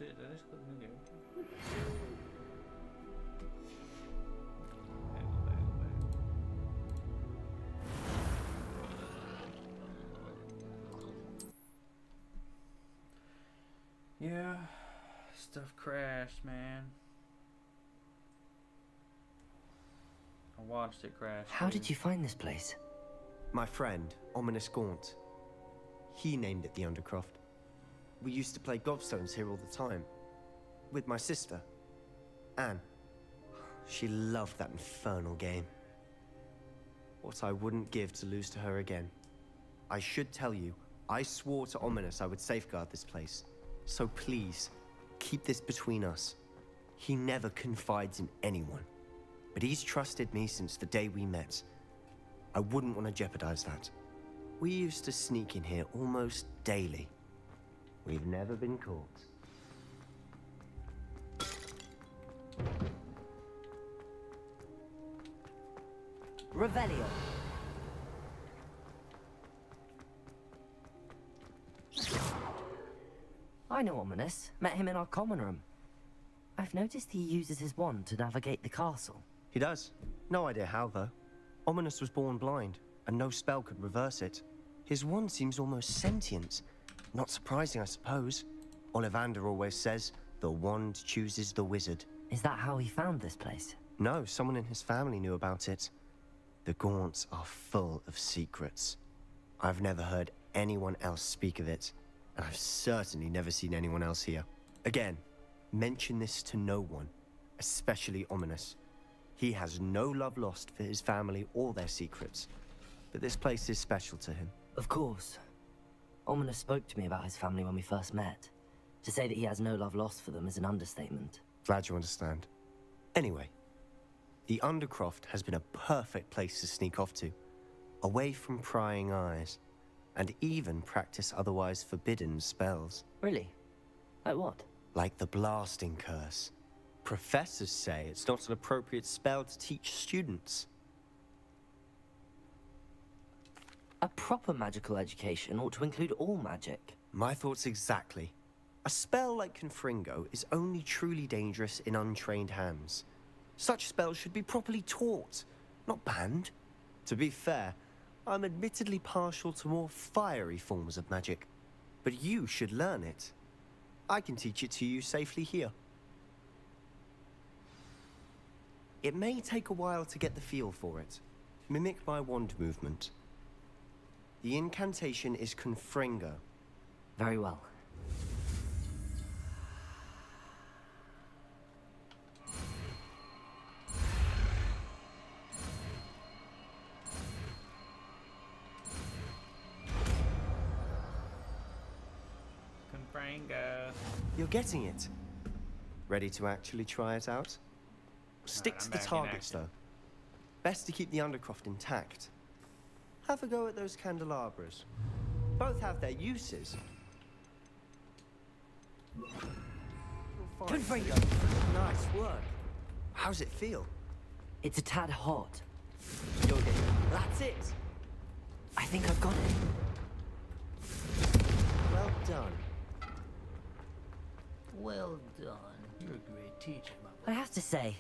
shit, det är så mycket. Yeah, stuff crashed, man. I watched it crash. How did you find this place? My friend, Ominous Gaunt. He named it the Undercroft. We used to play gobstones here all the time. With my sister, Anne. She loved that infernal game. What I wouldn't give to lose to her again. I should tell you, I swore to Ominous I would safeguard this place. So please, keep this between us. He never confides in anyone. But he's trusted me since the day we met. I wouldn't want to jeopardize that. We used to sneak in here almost daily. We've never been caught. Revelio. I know Ominous. Met him in our common room. I've noticed he uses his wand to navigate the castle. He does. No idea how, though. Ominous was born blind, and no spell could reverse it. His wand seems almost sentient. Not surprising, I suppose. Ollivander always says, the wand chooses the wizard. Is that how he found this place? No, someone in his family knew about it. The Gaunts are full of secrets. I've never heard anyone else speak of it, and I've certainly never seen anyone else here. Again, mention this to no one, especially Ominous. He has no love lost for his family or their secrets, but this place is special to him. Of course. Ominous spoke to me about his family when we first met. To say that he has no love lost for them is an understatement. Glad you understand. Anyway, the Undercroft has been a perfect place to sneak off to, away from prying eyes, and even practice otherwise forbidden spells. Really? Like what? Like the blasting curse. Professors say it's not an appropriate spell to teach students. A proper magical education ought to include all magic. My thoughts exactly. A spell like Confringo is only truly dangerous in untrained hands. Such spells should be properly taught, not banned. To be fair, I'm admittedly partial to more fiery forms of magic, but you should learn it. I can teach it to you safely here. It may take a while to get the feel for it. Mimic my wand movement. The incantation is Confringo. Very well. Confringo. You're getting it. Ready to actually try it out? Stick to the targets, though. Best to keep the Undercroft intact. Have a go at those candelabras. Both have their uses. Confringo! Nice work. How's it feel? It's a tad hot. You're getting it. That's it. I think I've got it. Well done. Well done. You're a great teacher, my boy. I have to say,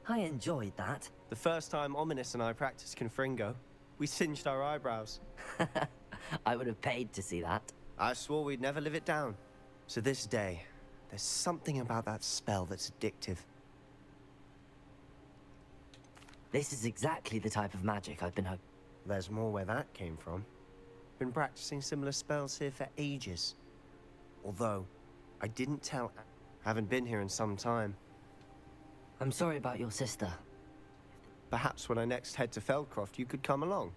I enjoyed that. The first time Ominous and I practiced Confringo, we singed our eyebrows. I would have paid to see that. I swore we'd never live it down. To this day, there's something about that spell that's addictive. This is exactly the type of magic I've been hoping. There's more where that came from. Been practicing similar spells here for ages. Although, I didn't tell... Haven't been here in some time. I'm sorry about your sister. Perhaps when I next head to Feldcroft, you could come along.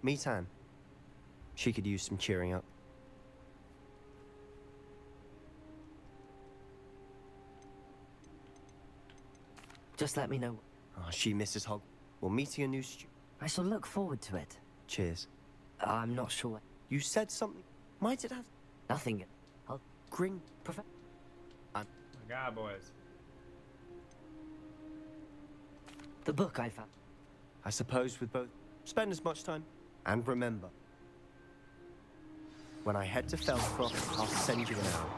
Meet Anne. She could use some cheering up. Just let me know. Oh, she misses Hog. We're meeting a new I shall look forward to it. Cheers. I'm not sure. You said something. Might it have... Nothing. I'll... Gring... My God, boys. The book I found. I suppose with both... Spend as much time. And remember. When I head to Feldcroft, I'll send you an arrow.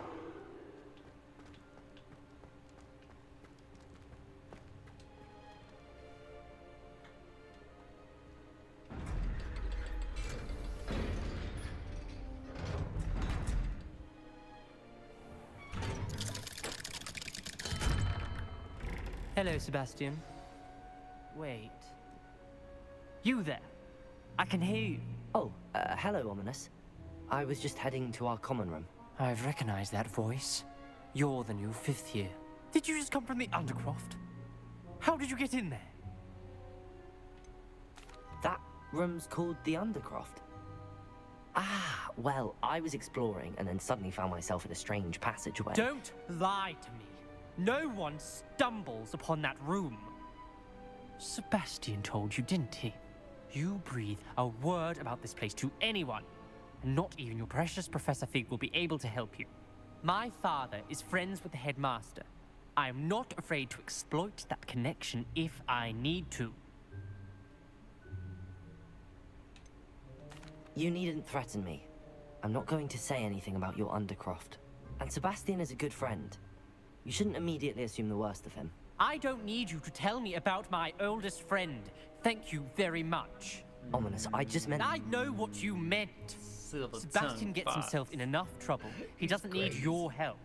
Hello, Sebastian. Wait. You there? I can hear you. Oh, hello, Ominous. I was just heading to our common room. I've recognized that voice. You're the new 5th year. Did you just come from the Undercroft? How did you get in there? That room's called the Undercroft. Ah, well, I was exploring and then suddenly found myself in a strange passageway. Don't lie to me. No one stumbles upon that room. Sebastian told you, didn't he? You breathe a word about this place to anyone, and not even your precious Professor Fig will be able to help you. My father is friends with the headmaster. I am not afraid to exploit that connection if I need to. You needn't threaten me. I'm not going to say anything about your Undercroft. And Sebastian is a good friend. You shouldn't immediately assume the worst of him. I don't need you to tell me about my oldest friend. Thank you very much. Ominous, I just meant... I know what you meant. Sebastian gets himself in enough trouble. He doesn't need your help.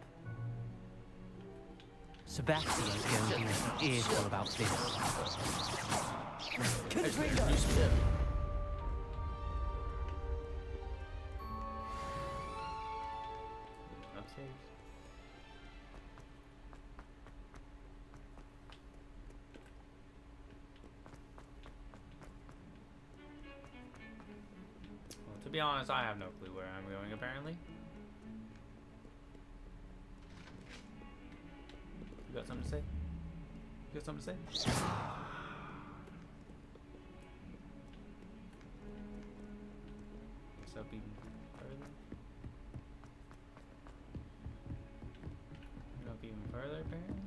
Sebastian is going to be an earful about this. Upstairs. Well, to be honest, I have no clue where I'm going, apparently. You got something to say? You got something to say? What's up even further? Up even further, apparently?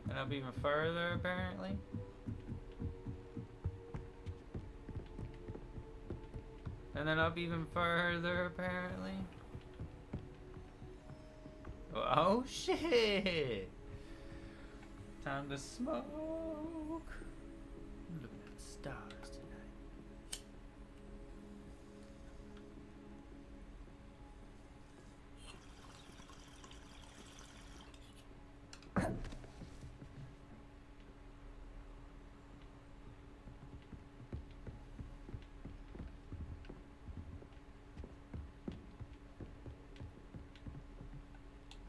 And up even further, apparently? And then up even further, apparently? Oh, shit! Time to smoke! I'm looking at the stars tonight.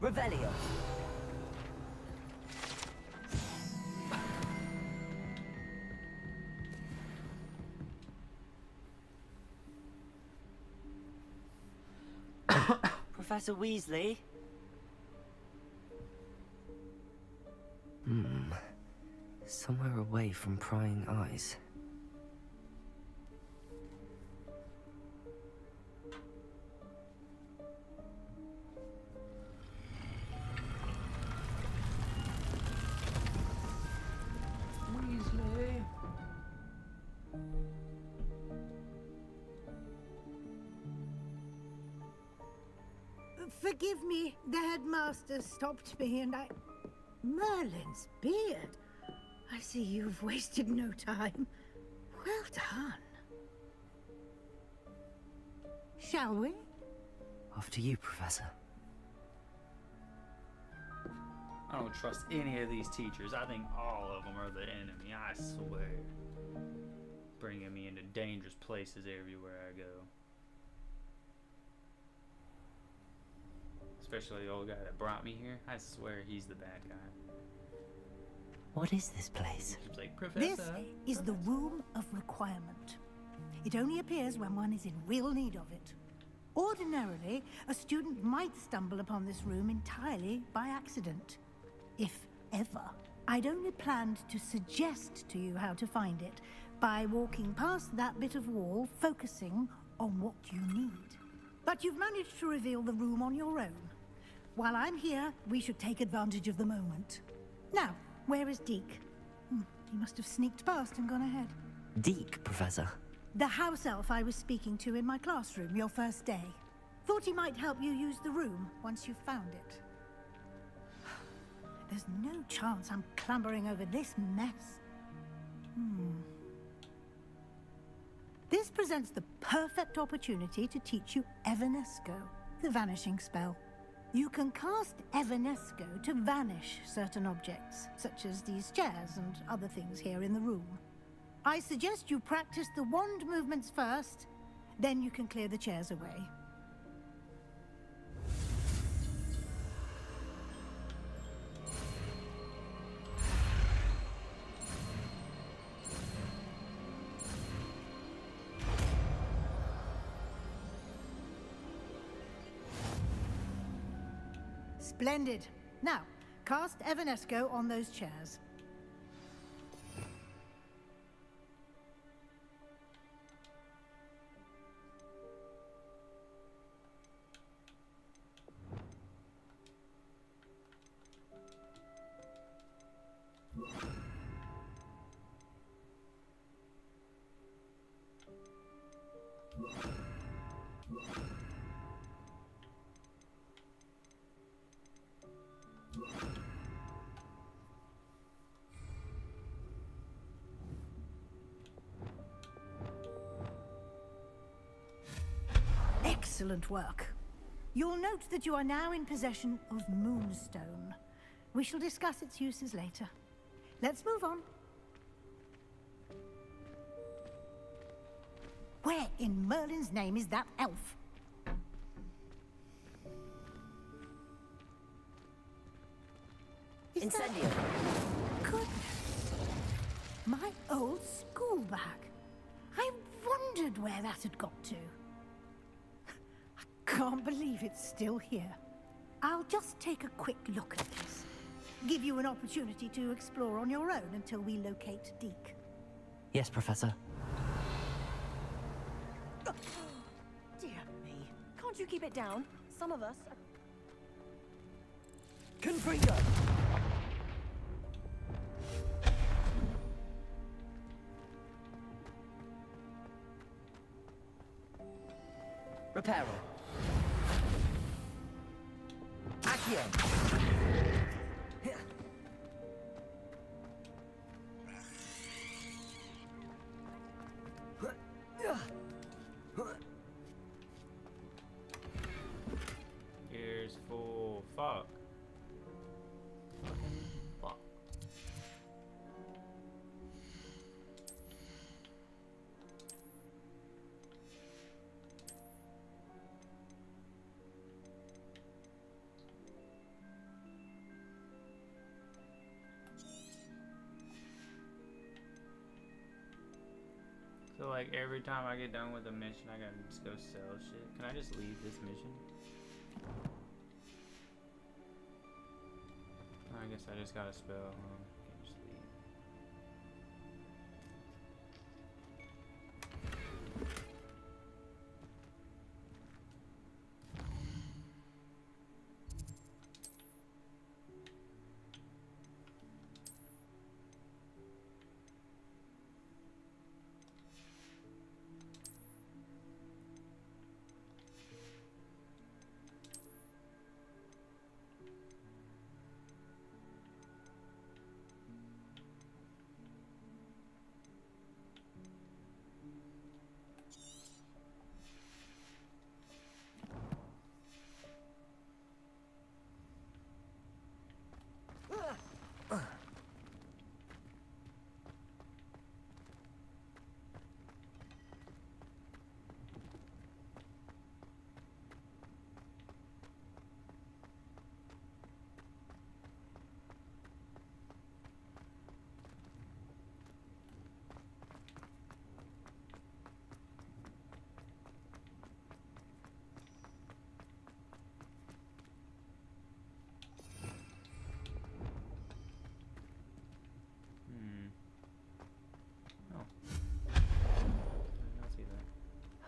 Revelio. Professor Weasley? Somewhere away from prying eyes. Weasley. Forgive me, the headmaster stopped me and I... Merlin's beard. I see you've wasted no time. Well done. Shall we? After you, Professor. I don't trust any of these teachers. I think all of them are the enemy, I swear. Bringing me into dangerous places everywhere I go. Especially the old guy that brought me here. I swear he's the bad guy. What is this place? He's like, This Professor. is the Room of Requirement. It only appears when one is in real need of it. Ordinarily, a student might stumble upon this room entirely by accident. If ever. I'd only planned to suggest to you how to find it by walking past that bit of wall, focusing on what you need. But you've managed to reveal the room on your own. While I'm here, we should take advantage of the moment. Now, where is Deke? He must have sneaked past and gone ahead. Deke, Professor. The house elf I was speaking to in my classroom your first day. Thought he might help you use the room once you've found it. There's no chance I'm clambering over this mess. This presents the perfect opportunity to teach you Evanesco, the vanishing spell. You can cast Evanesco to vanish certain objects, such as these chairs and other things here in the room. I suggest you practice the wand movements first, then you can clear the chairs away. Splendid. Now, cast Evanesco on those chairs. Excellent work. You'll note that you are now in possession of Moonstone. We shall discuss its uses later. Let's move on. Where in Merlin's name is that elf? Incendio. Goodness. My old school bag. I wondered where that had got to. I can't believe it's still here. I'll just take a quick look at this. Give you an opportunity to explore on your own until we locate Deke. Yes, Professor. Dear me. Can't you keep it down? Some of us are... Confringo! Reparo. Accio. Here's for fuck. Fuck. So like every time I get done with a mission, I gotta just go sell shit. Can I just leave this mission? I guess I just gotta spell. Can't just leave.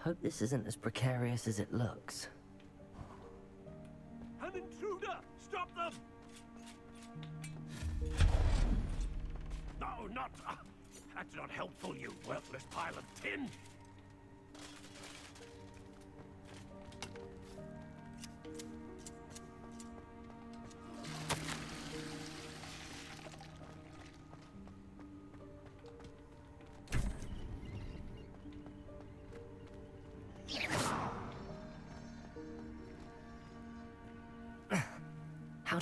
Hope this isn't as precarious as it looks. An intruder! Stop them! No, not... that's not helpful, you worthless pile of tin!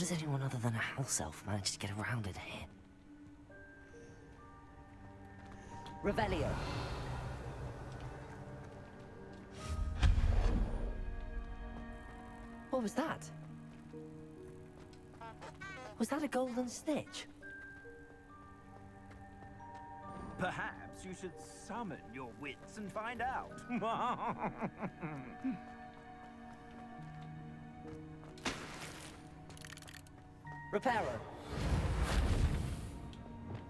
does anyone other than a house elf manage to get around in here? Revelio. What was that? Was that a golden snitch? Perhaps you should summon your wits and find out. Reparo.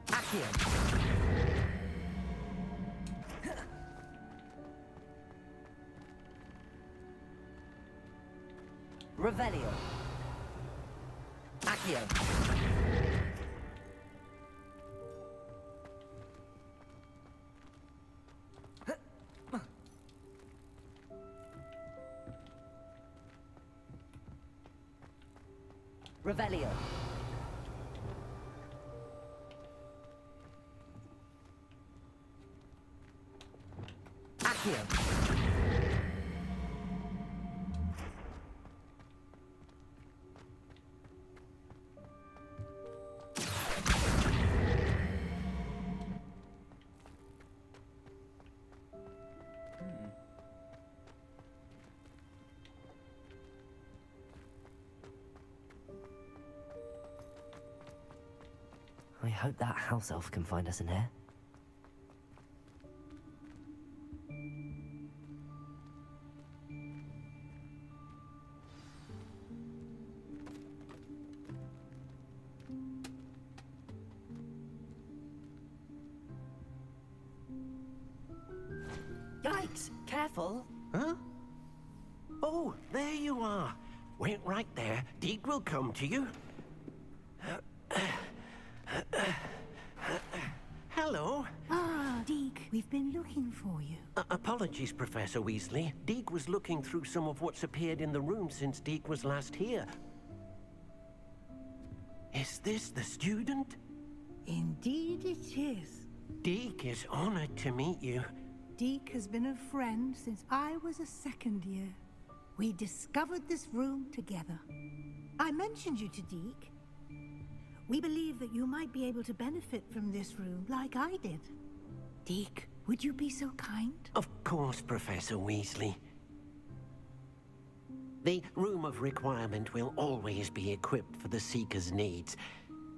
Accio. Revelio. Accio. Revelio. Accio. I hope that house elf can find us in here. Yikes! Careful! Huh? Oh, there you are. Wait right there. Deke will come to you. Hello. Ah, Deke, we've been looking for you. Apologies, Professor Weasley. Deke was looking through some of what's appeared in the room since Deke was last here. Is this the student? Indeed it is. Deke is honored to meet you. Deke has been a friend since I was a second year. We discovered this room together. I mentioned you to Deke. We believe that you might be able to benefit from this room like I did. Deke, would you be so kind? Of course, Professor Weasley. The Room of Requirement will always be equipped for the Seeker's needs.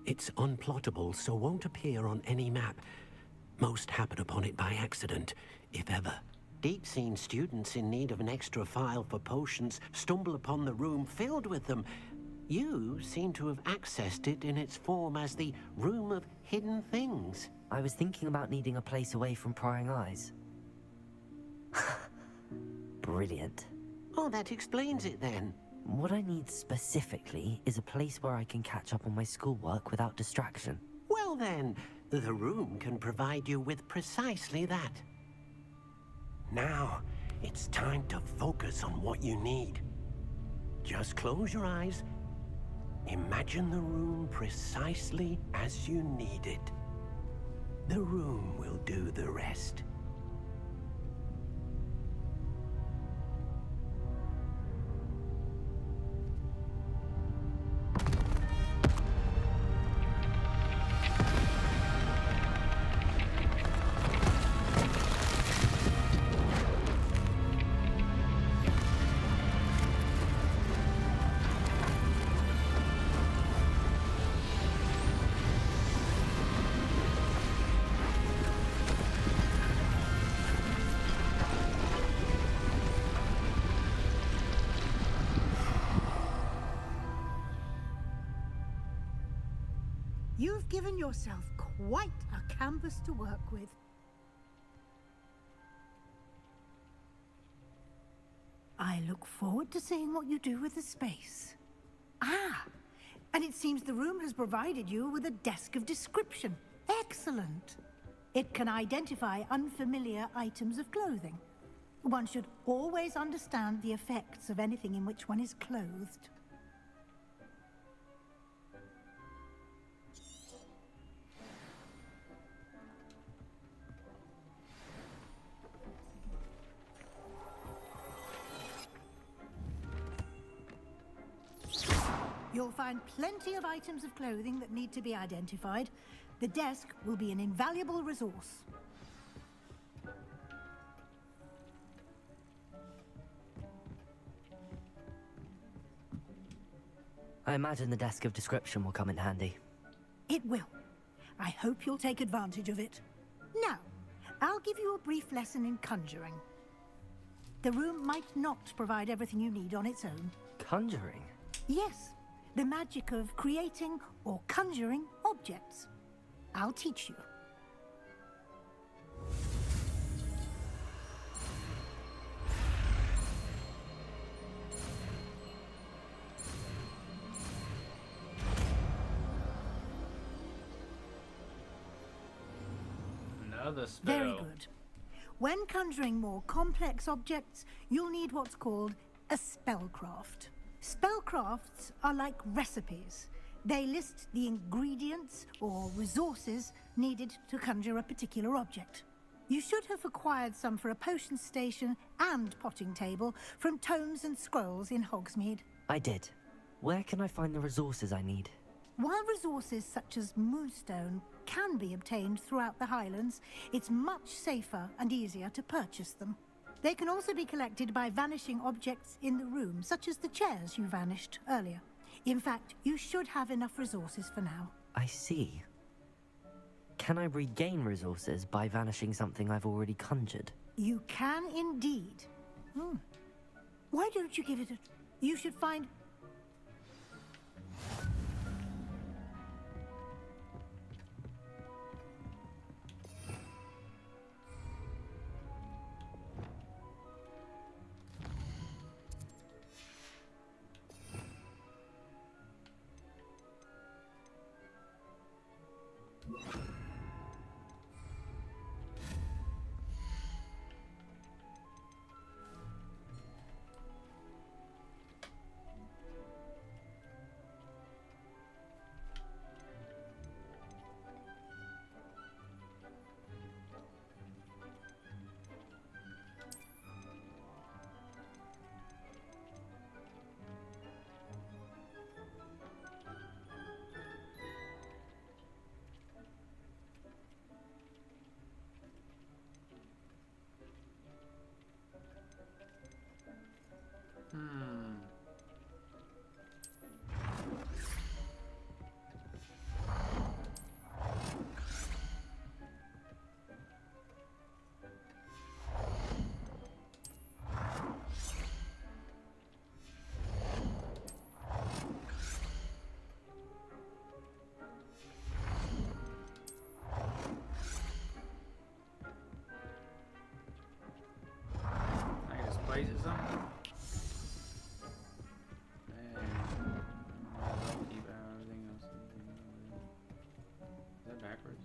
It's unplottable, so won't appear on any map. Most happen upon it by accident, if ever. Deke's seen students in need of an extra file for potions stumble upon the room filled with them. You seem to have accessed it in its form as the Room of Hidden Things. I was thinking about needing a place away from prying eyes. Brilliant. Oh, that explains it then. What I need specifically is a place where I can catch up on my schoolwork without distraction. Well then, the room can provide you with precisely that. Now, it's time to focus on what you need. Just close your eyes. Imagine the room precisely as you need it. The room will do the rest. You've given yourself quite a canvas to work with. I look forward to seeing what you do with the space. Ah, and it seems the room has provided you with a desk of description. Excellent. It can identify unfamiliar items of clothing. One should always understand the effects of anything in which one is clothed. You'll find plenty of items of clothing that need to be identified. The desk will be an invaluable resource. I imagine the desk of description will come in handy. It will. I hope you'll take advantage of it. Now, I'll give you a brief lesson in conjuring. The room might not provide everything you need on its own. Conjuring? Yes, the magic of creating or conjuring objects. I'll teach you. Another spell. Very good. When conjuring more complex objects, you'll need what's called a spellcraft. Spellcrafts are like recipes. They list the ingredients or resources needed to conjure a particular object. You should have acquired some for a potion station and potting table from tomes and scrolls in Hogsmeade. I did. Where can I find the resources I need? While resources such as moonstone can be obtained throughout the Highlands, it's much safer and easier to purchase them. They can also be collected by vanishing objects in the room, such as the chairs you vanished earlier. In fact, you should have enough resources for now. I see. Can I regain resources by vanishing something I've already conjured? You can indeed. Why don't you give it a... You should find... Place it something? And I'll keep everything else. Is that backwards?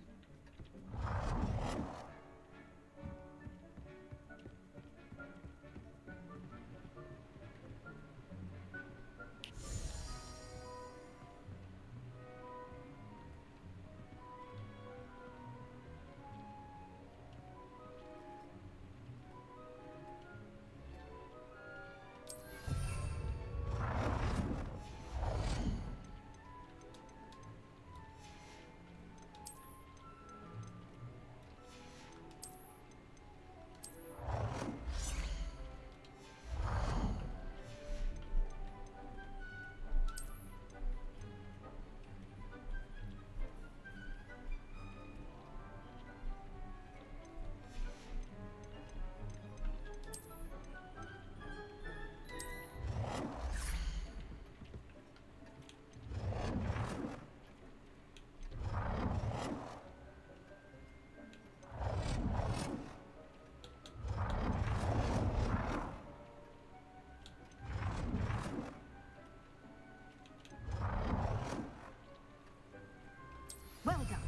Well done.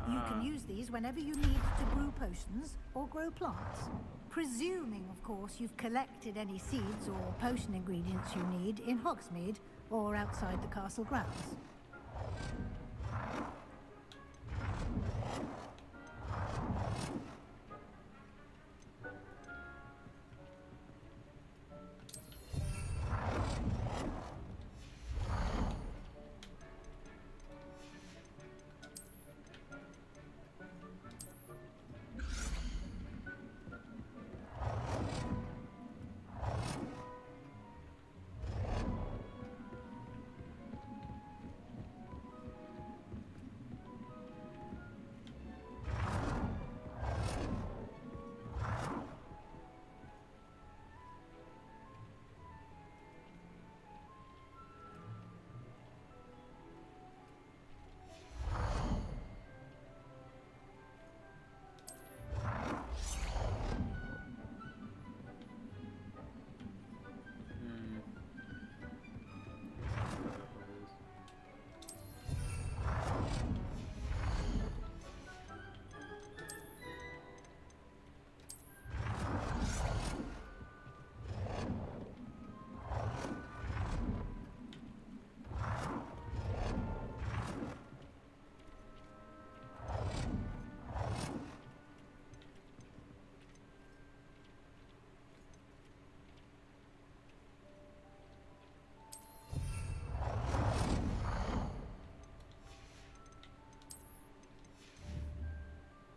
You can use these whenever you need to brew potions or grow plants. Presuming, of course, you've collected any seeds or potion ingredients you need in Hogsmeade or outside the castle grounds.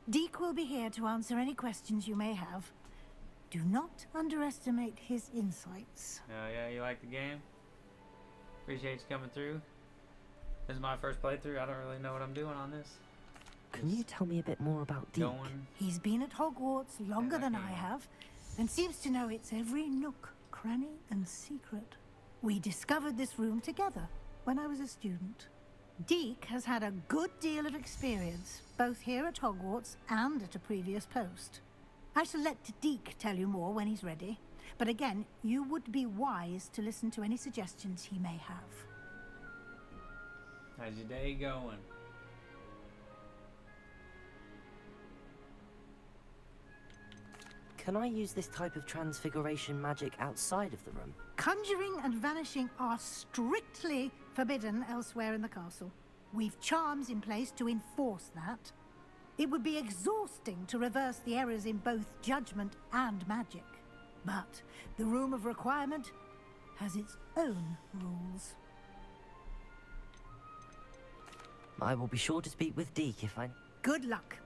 Deke will be here to answer any questions you may have. Do not underestimate his insights. Yeah, you like the game? Appreciate you coming through. This is my first playthrough. I don't really know what I'm doing on this. Can you tell me a bit more about Deke? Going. He's been at Hogwarts longer than I Okay. have, and seems to know its every nook, cranny, and secret. We discovered this room together when I was a student. Deke has had a good deal of experience, both here at Hogwarts and at a previous post. I shall let Deke tell you more when he's ready, but again, you would be wise to listen to any suggestions he may have. How's your day going? Can I use this type of transfiguration magic outside of the room? Conjuring and vanishing are strictly forbidden elsewhere in the castle. We've charms in place to enforce that. It would be exhausting to reverse the errors in both judgment and magic. But the Room of Requirement has its own rules. I will be sure to speak with Deke if I... Good luck.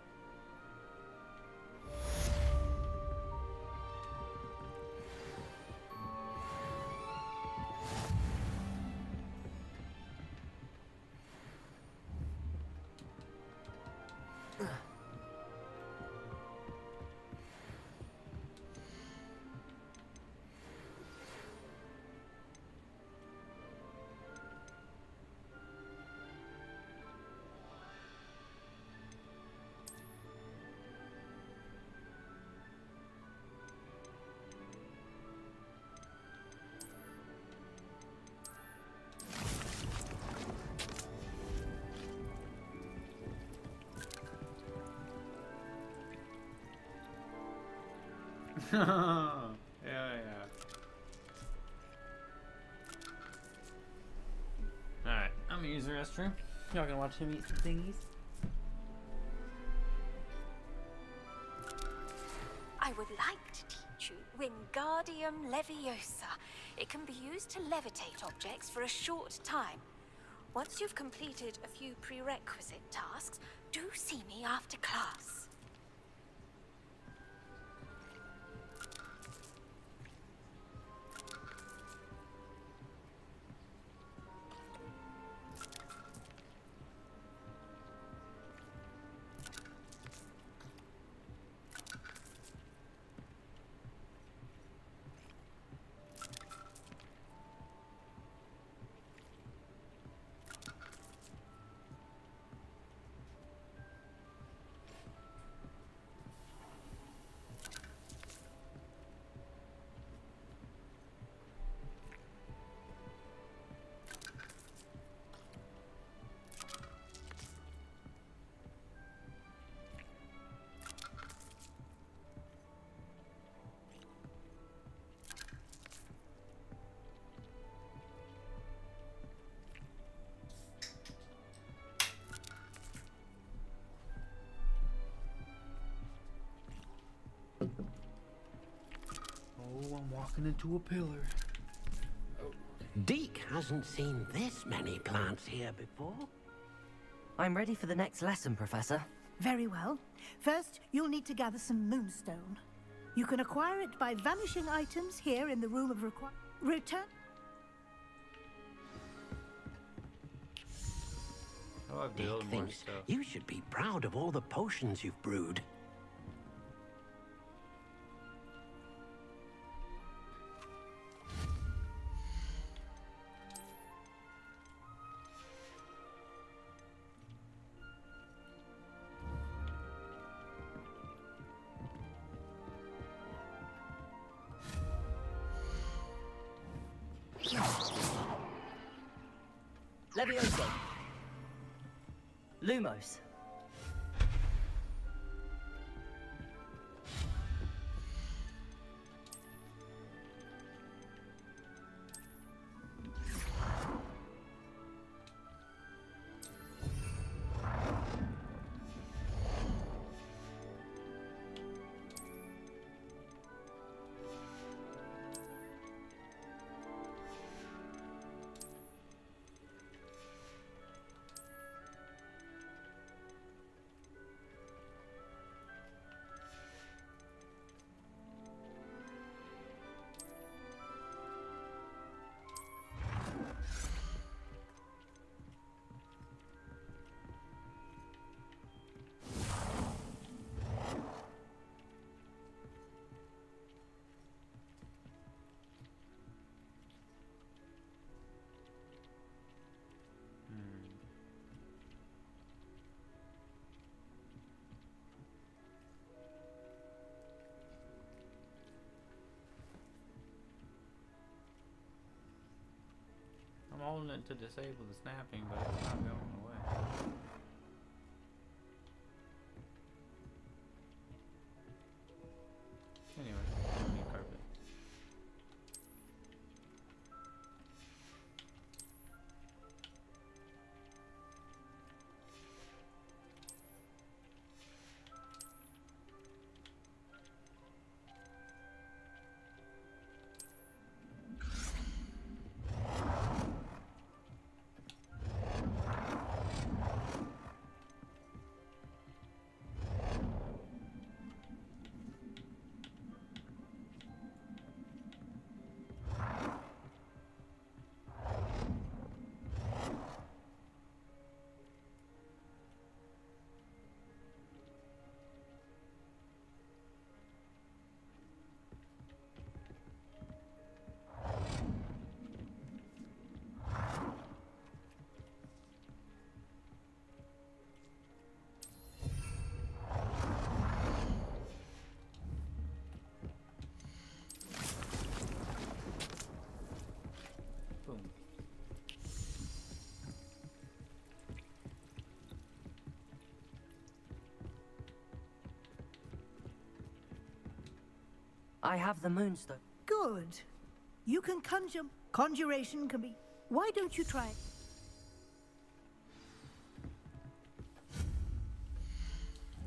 yeah. Alright, I'm gonna use the restroom. Y'all gonna watch him eat some thingies? I would like to teach you Wingardium Leviosa. It can be used to levitate objects for a short time. Once you've completed a few prerequisite tasks, do see me after class. Oh, I'm walking into a pillar. Deke hasn't seen this many plants here before. I'm ready for the next lesson, Professor. Very well. First, you'll need to gather some moonstone. You can acquire it by vanishing items here in the Room of Requirement. Return. Oh, I Deke build more thinks stuff. you should be proud of all the potions you've brewed. Levioso. Lumos. to disable the snapping, but it's not going away. Anyway, I don't need carpet. Boom. I have the moonstone. Good. You can conjure. Conjuration can be. Why don't you try it?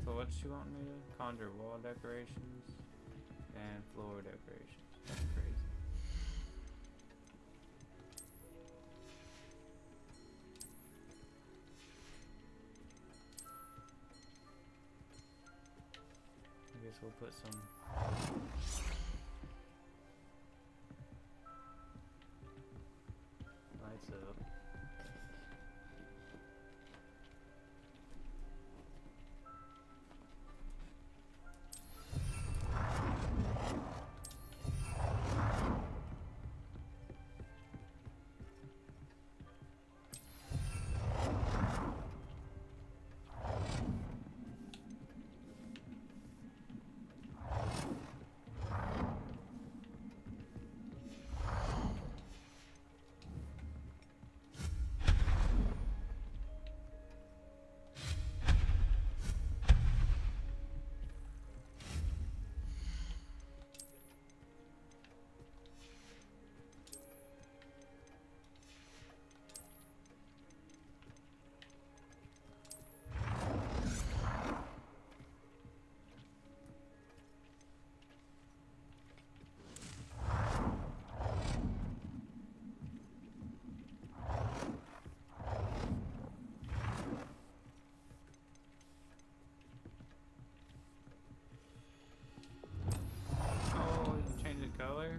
So what you want me to conjure? Wall decorations and floor decorations. That's crazy. I guess we'll put some lights up. Oh, you can change the color?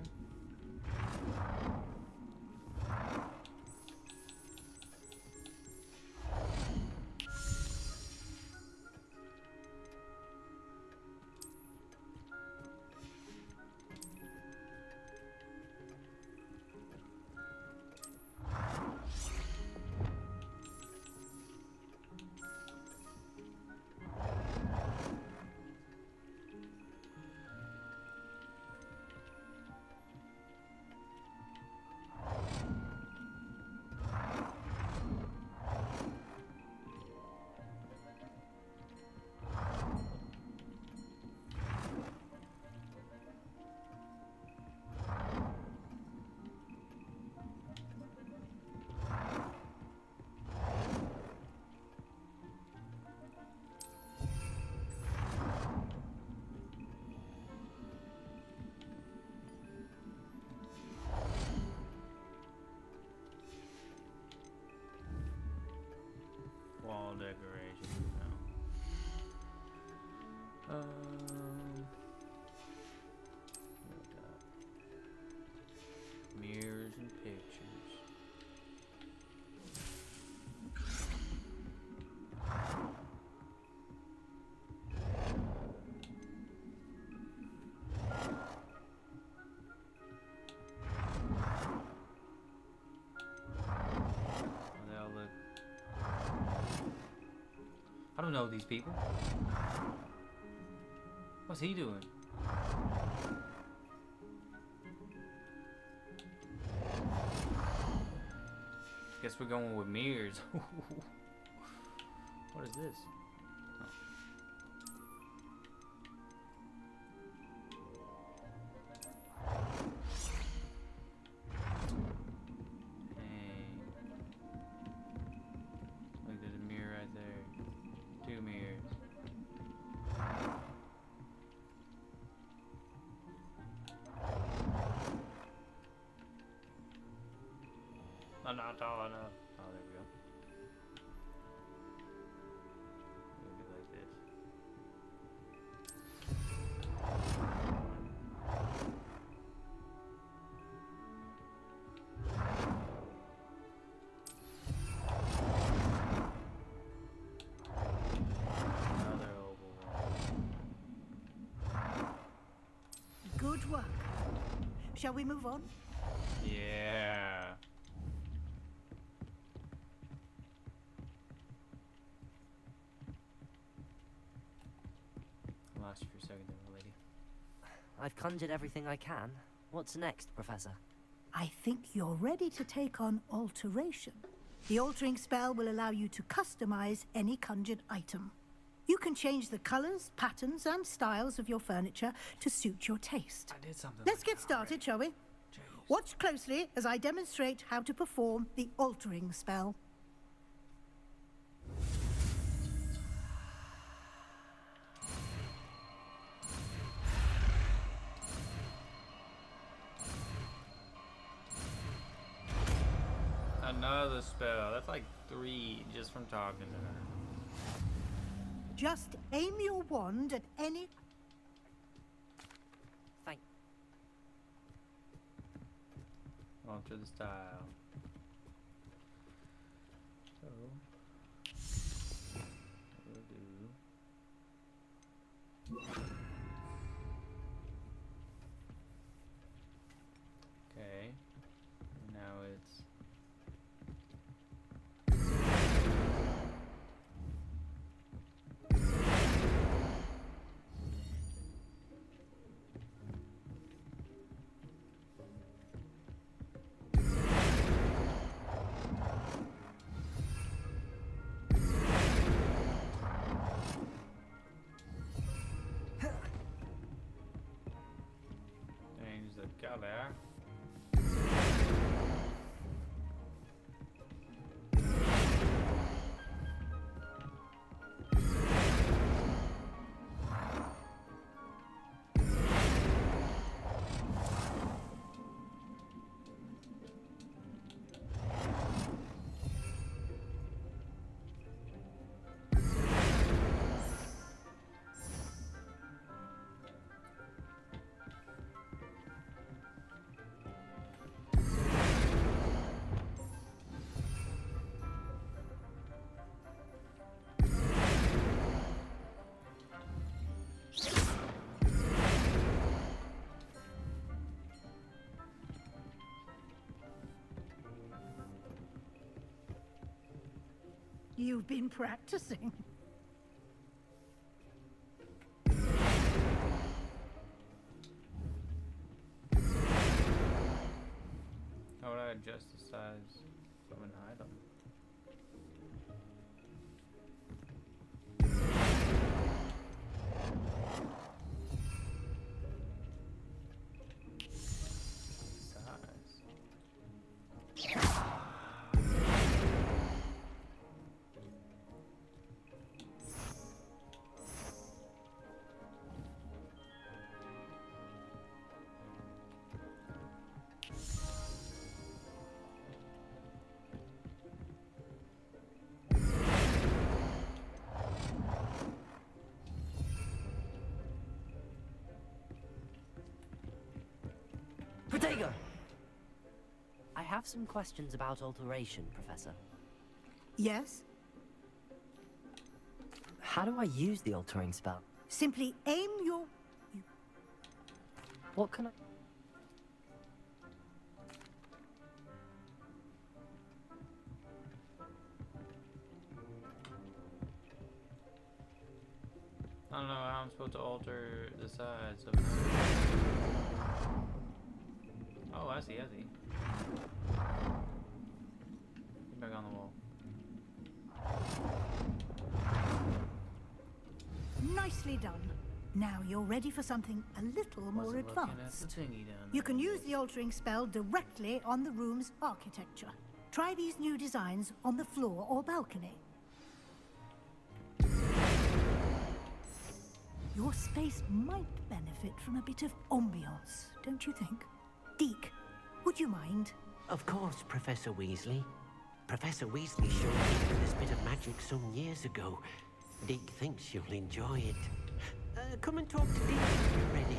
Wall decoration. No. What we got? Mirrors and pictures. They all look. I don't know these people. What's he doing? Guess we're going with mirrors. What is this? Oh. Hey. Look, there's a mirror right there. 2 mirrors. I'm not tall enough. Oh, there we go. Maybe like this. Another oval one. Good work. Shall we move on? Yeah. I lost you for a second there, my lady. I've conjured everything I can. What's next, Professor? I think you're ready to take on alteration. The altering spell will allow you to customize any conjured item. You can change the colors, patterns, and styles of your furniture to suit your taste. I did something. Let's get started, shall we? Watch closely as I demonstrate how to perform the altering spell. Another spell. That's like 3 just from talking to her. Just aim your wand at any... Thank... Alter the style. So, we'll do. Okay. Now it's. Change the color. You've been practicing. How would I adjust the size of an item? Size. Protego! I have some questions about alteration, Professor. Yes? How do I use the altering spell? Simply aim your... What can I... I don't know how I'm supposed to alter the size of an item. Oh, I see, I see. Nicely done. Now you're ready for something a little more Wasn't looking at advanced. the thingy down You there. can use the altering spell directly on the room's architecture. Try these new designs on the floor or balcony. Your space might benefit from a bit of ambiance, don't you think? Deke, would you mind? Of course, Professor Weasley. Professor Weasley showed me this bit of magic some years ago. Deke thinks you'll enjoy it. Come and talk to Deke when you're ready.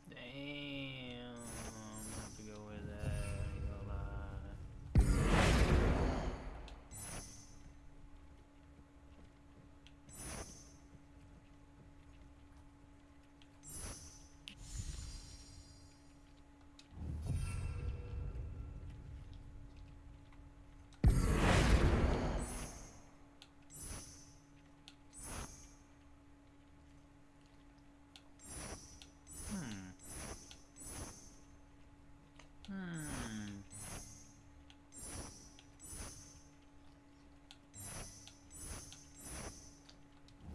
Damn, I have to go with that. I ain't gonna lie.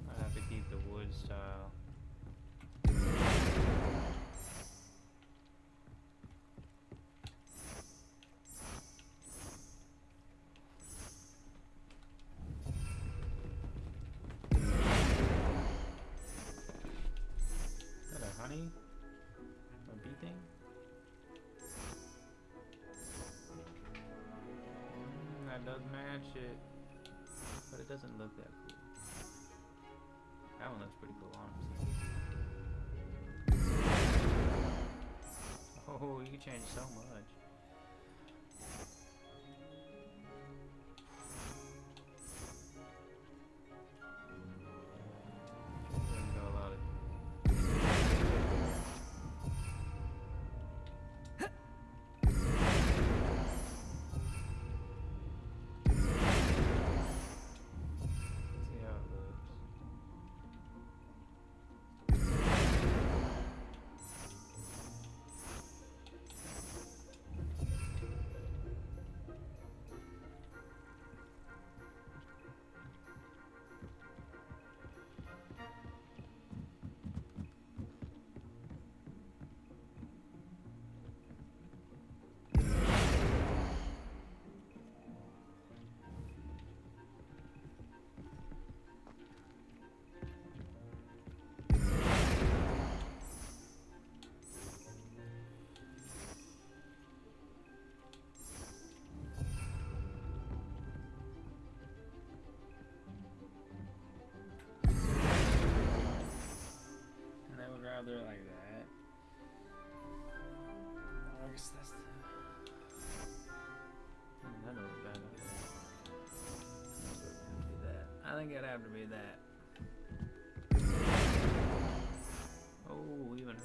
I have to keep the wood style. Is that a honey? A bee thing? That does match it, but it doesn't look that cool. That one looks pretty cool, honestly. Oh, you can change so much. Wouldn't go a lot of- See how it looks. And I would rather like that. I guess that's the. That don't look bad. Be that. I think it'd have to be that. Oh, even her.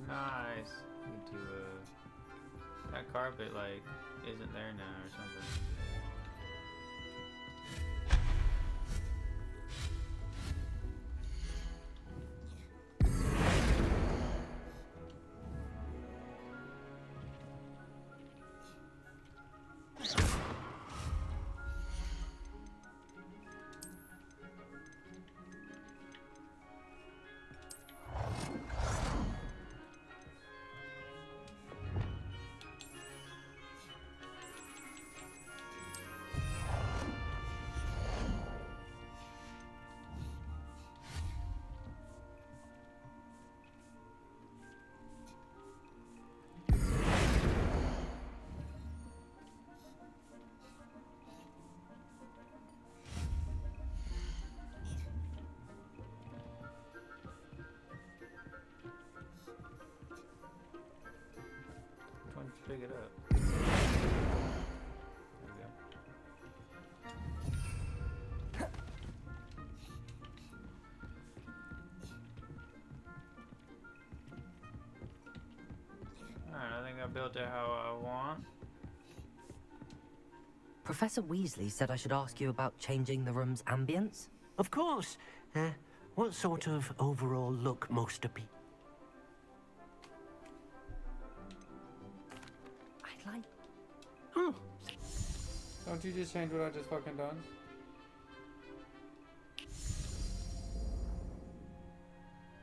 Nice. Need to, that carpet, like, isn't there now or something. Why don't you pick it up? There we go. Alright, I think I built it how I want. Professor Weasley said I should ask you about changing the room's ambience. Of course. What sort of overall look most appeals? I'd like... Oh, Don't you just change what I just fucking done?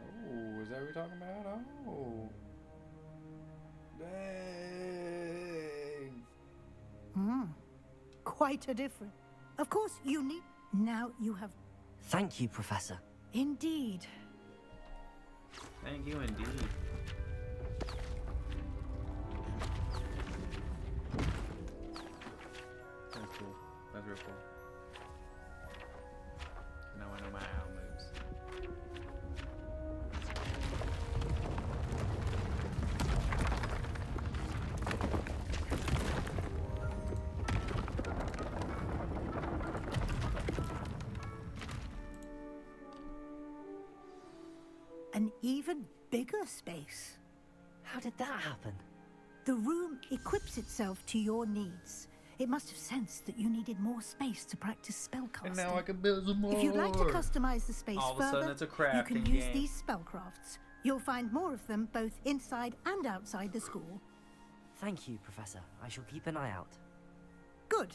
Oh, is that what we're talking about? Oh. Dang. Quite a difference. Of course, you need... Now you have... Thank you, Professor. Indeed. Thank you indeed. That's cool. That's real cool. Now I know my owl moves. An even bigger space. How did that happen? The room equips itself to your needs. It must have sensed that you needed more space to practice spellcasting. And now I can build some more. If you'd like to customize the space All of a further, sudden it's a you crafting can use game. these spellcrafts. You'll find more of them both inside and outside the school. Thank you, Professor. I shall keep an eye out. Good.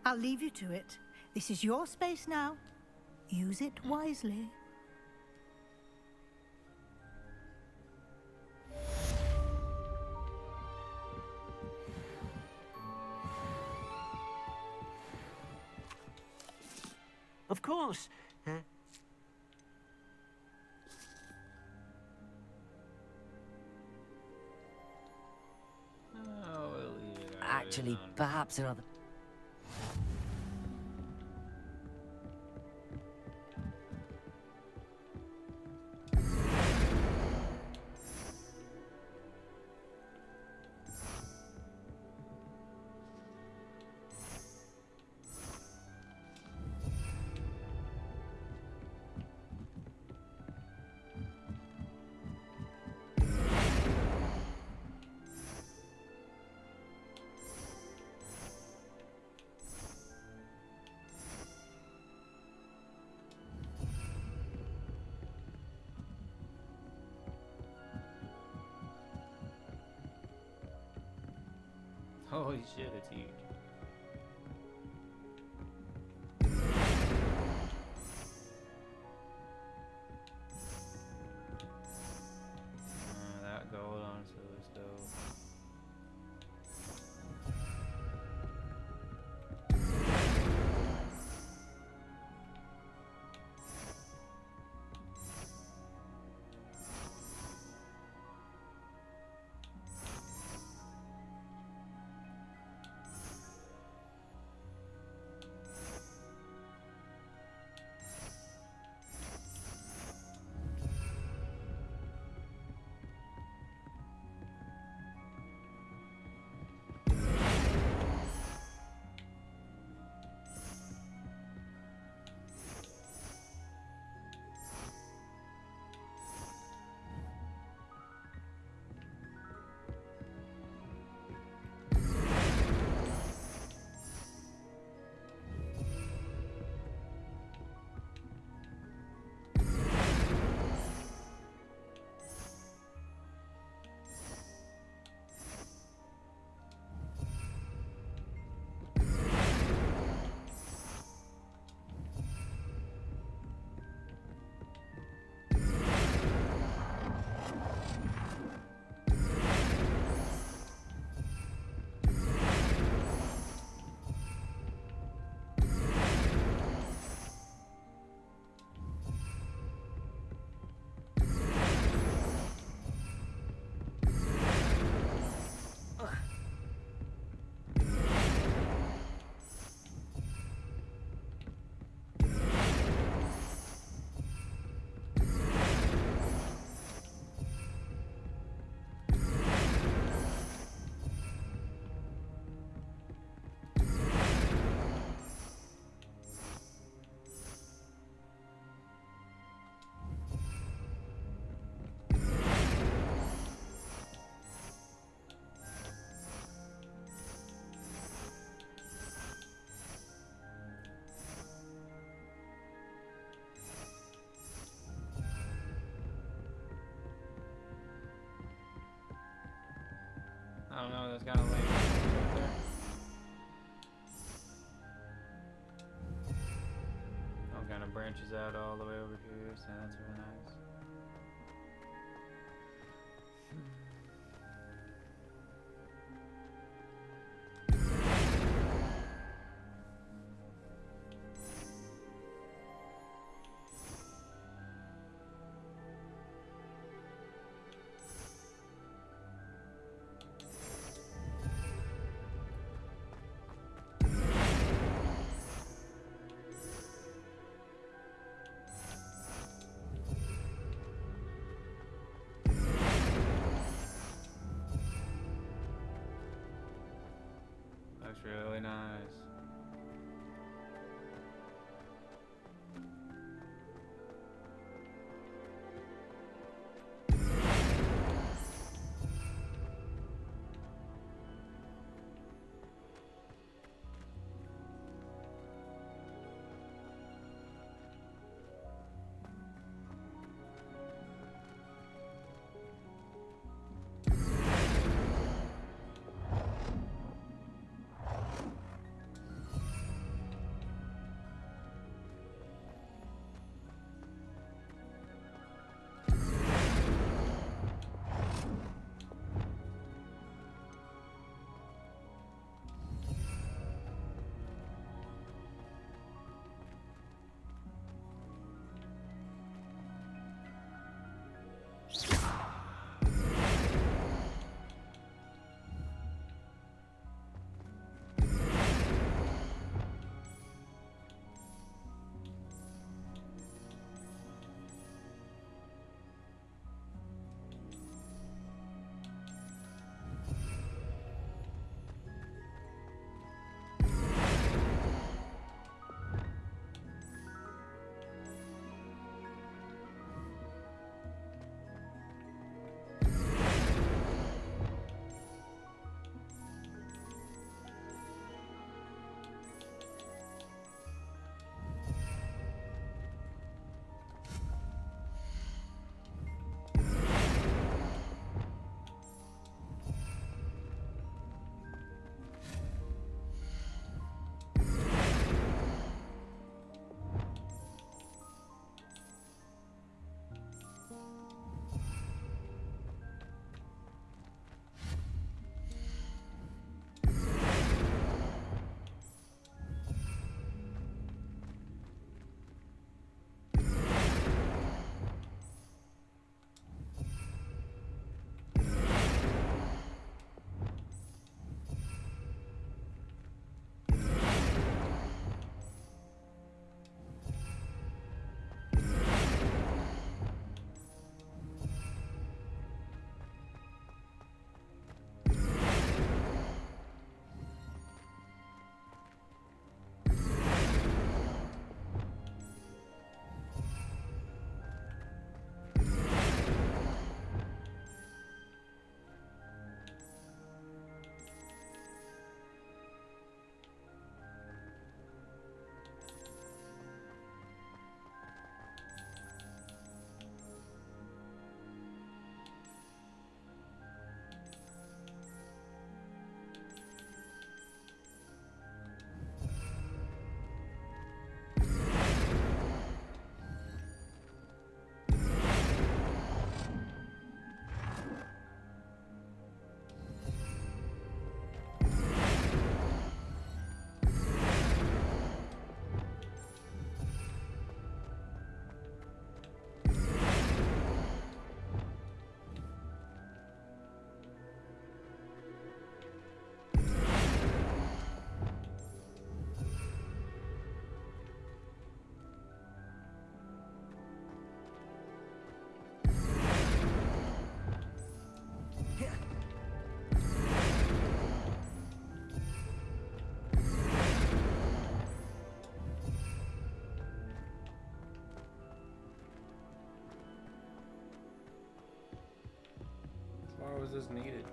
I'll leave you to it. This is your space now. Use it wisely. of course. Oh, we'll leave it out. Actually, perhaps another... Holy shit, it's huge. That gold on silver stove. no, that's kind of lame. Right there. Oh, kind of branches out all the way over here, so that's really nice. Looks really nice. Why was this needed?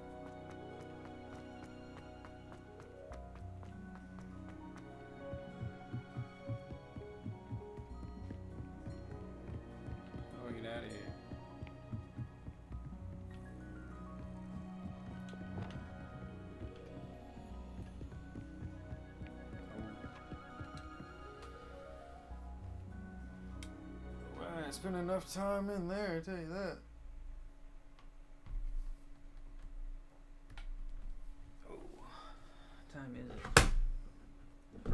Oh, get out of here. spend enough time in there, I tell you that. What time is it?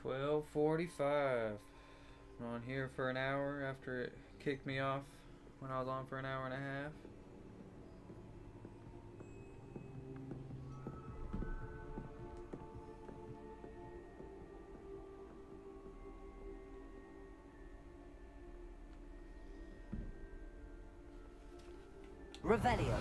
12:45. I'm on here for an hour after it kicked me off when I was on for an hour and a half. Revelio.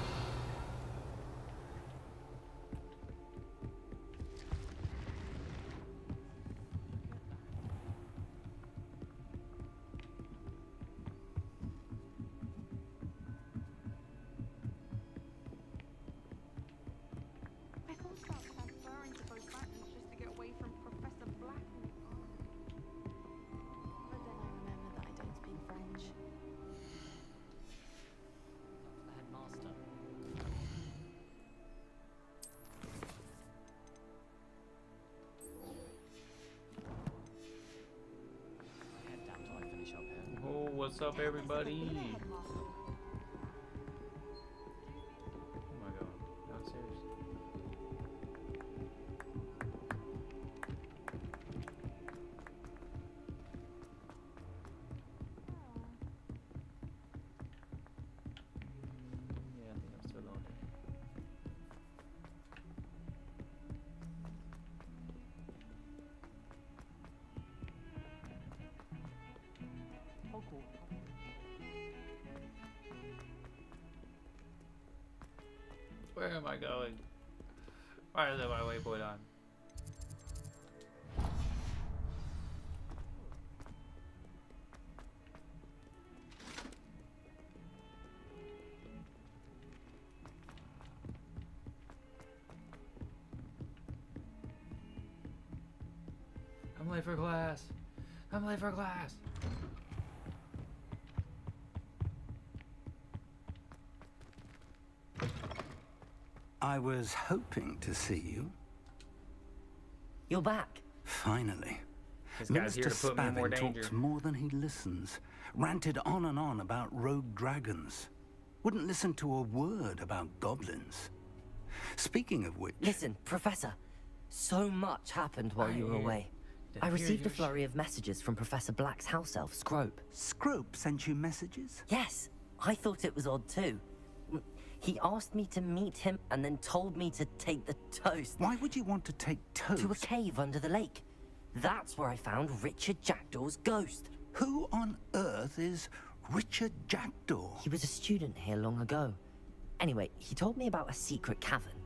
I thought about transferring to both factions just to get away from Professor Black. But then I remember that I don't speak French. The headmaster. Head down till I finish up here. Oh, what's up, everybody? Oh my god, downstairs. Yeah, I think I'm still on it. Where am I going? Why is there my waypoint on? I'm late for class. I'm late for class. I was hoping to see you. You're back. Finally. This guy's here Minister to put me in more Spavin danger. talks more than he listens. Ranted on and on about rogue dragons. Wouldn't listen to a word about goblins. Speaking of which... Listen, Professor. So much happened while you were away. I received a flurry of messages from Professor Black's house elf, Scrope. Scrope sent you messages? Yes, I thought it was odd too. He asked me to meet him and then told me to take the toast. Why would you want to take toast? To a cave under the lake. That's where I found Richard Jackdaw's ghost. Who on earth is Richard Jackdaw? He was a student here long ago. Anyway, he told me about a secret cavern.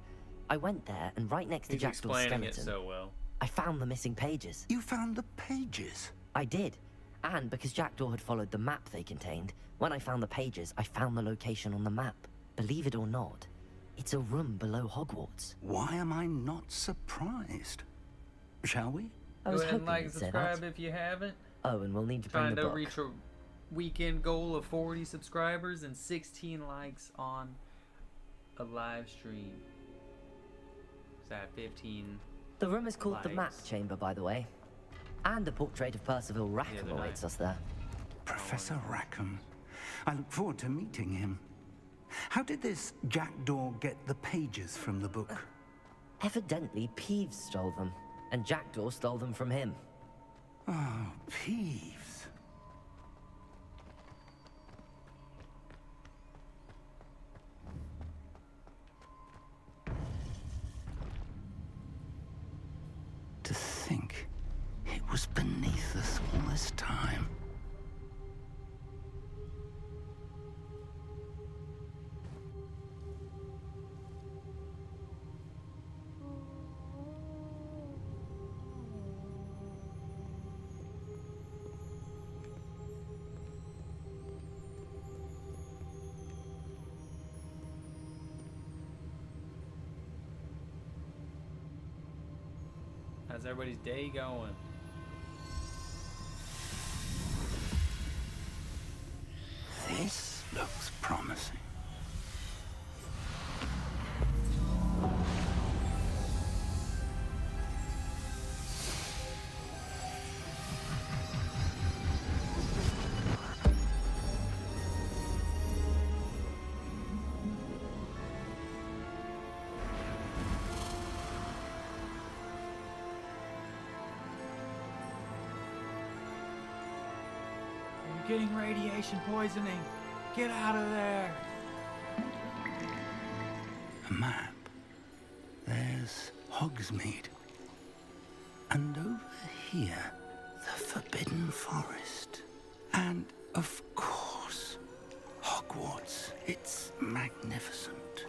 I went there, and right next to He's Jackdaw's explaining skeleton, it so well. I found the missing pages. You found the pages? I did. And because Jackdaw had followed the map they contained, when I found the pages, I found the location on the map. Believe it or not, it's a room below Hogwarts. Why am I not surprised? Shall we? I Go was ahead and hoping like you'd and say subscribe that. if you haven't. Oh, and we'll need to bring Trying the to book. reach a weekend goal of 40 subscribers and 16 likes on a live stream. Is that 15? The room is called the Map likes? Chamber, by the way. And a portrait of Percival Rackham they're awaits nice. us there. Professor Rackham. I look forward to meeting him. How did this Jackdaw get the pages from the book? Evidently, Peeves stole them, and Jackdaw stole them from him. Oh, Peeves. To think it was beneath us all this time. How's everybody's day going? This looks promising. getting radiation poisoning. Get out of there. A map. There's Hogsmeade. And over here, the Forbidden Forest. And, of course, Hogwarts. It's magnificent.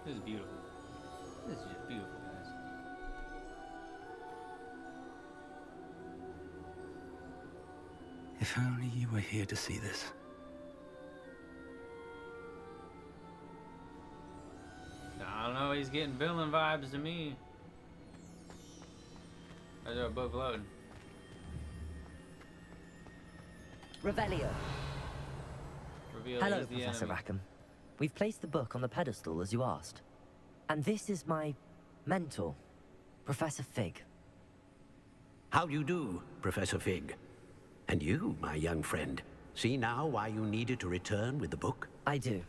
This is beautiful. This is just beautiful, guys. If only you were here to see this. I don't know, he's getting villain vibes to me. There's our book loading. Revelio. Reveal Hello, he's the Professor enemy. Rackham. We've placed the book on the pedestal as you asked. And this is my mentor, Professor Fig. How do you do, Professor Fig? And you, my young friend, see now why you needed to return with the book? I do.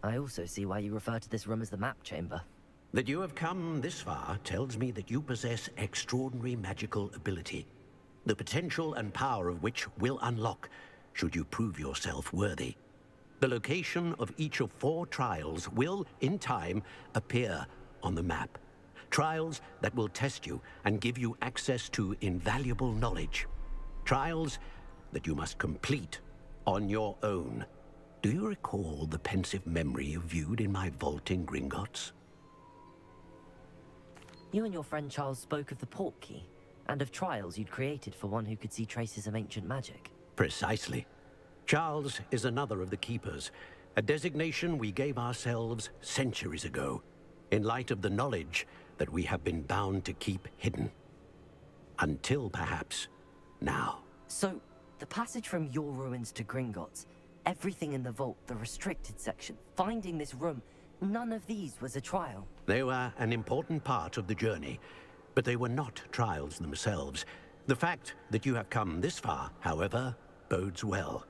I also see why you refer to this room as the map chamber. That you have come this far tells me that you possess extraordinary magical ability, the potential and power of which will unlock should you prove yourself worthy. The location of each of 4 trials will, in time, appear on the map. Trials that will test you and give you access to invaluable knowledge. Trials that you must complete on your own. Do you recall the pensive memory you viewed in my vault in Gringotts? You and your friend Charles spoke of the Portkey, and of trials you'd created for one who could see traces of ancient magic. Precisely. Charles is another of the Keepers, a designation we gave ourselves centuries ago, in light of the knowledge that we have been bound to keep hidden. Until, perhaps, now. So, the passage from your ruins to Gringotts, everything in the vault, the restricted section, finding this room, none of these was a trial. They were an important part of the journey, but they were not trials themselves. The fact that you have come this far, however, bodes well.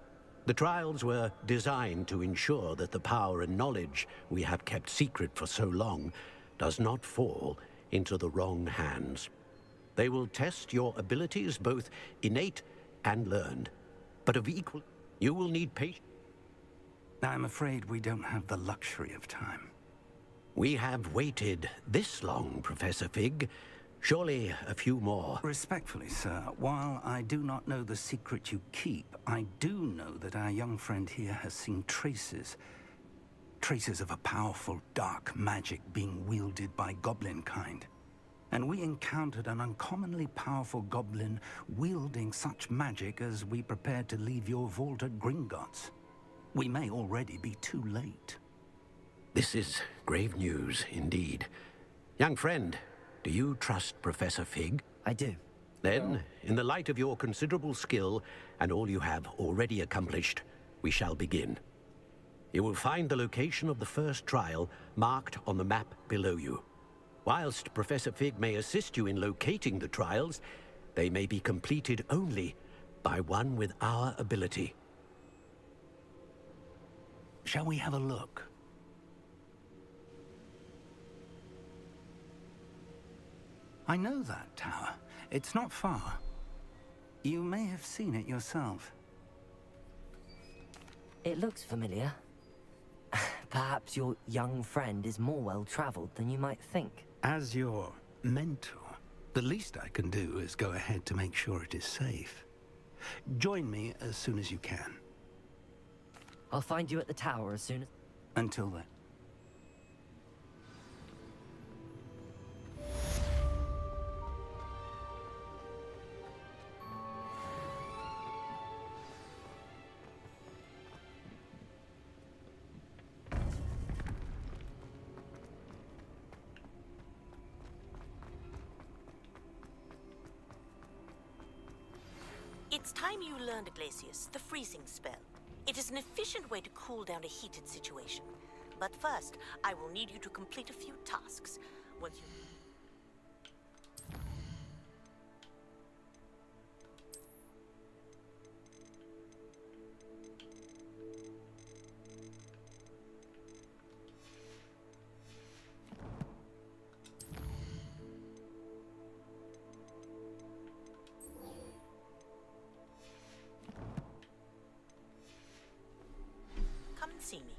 The trials were designed to ensure that the power and knowledge we have kept secret for so long does not fall into the wrong hands. They will test your abilities, both innate and learned, but of equal... You will need patience. I'm afraid we don't have the luxury of time. We have waited this long, Professor Fig. Surely a few more. Respectfully, sir, while I do not know the secret you keep, I do know that our young friend here has seen traces. Traces of a powerful dark magic being wielded by goblin kind. And we encountered an uncommonly powerful goblin wielding such magic as we prepared to leave your vault at Gringotts. We may already be too late. This is grave news indeed. Young friend, do you trust Professor Fig? I do. Then, in the light of your considerable skill and all you have already accomplished, we shall begin. You will find the location of the first trial marked on the map below you. Whilst Professor Fig may assist you in locating the trials, they may be completed only by one with our ability. Shall we have a look? I know that tower. It's not far. You may have seen it yourself. It looks familiar. Perhaps your young friend is more well-traveled than you might think. As your mentor, the least I can do is go ahead to make sure it is safe. Join me as soon as you can. I'll find you at the tower as soon as... Until then. It's time you learned, Glacius, the freezing spell. It is an efficient way to cool down a heated situation. But first, I will need you to complete a few tasks. Once you... see me.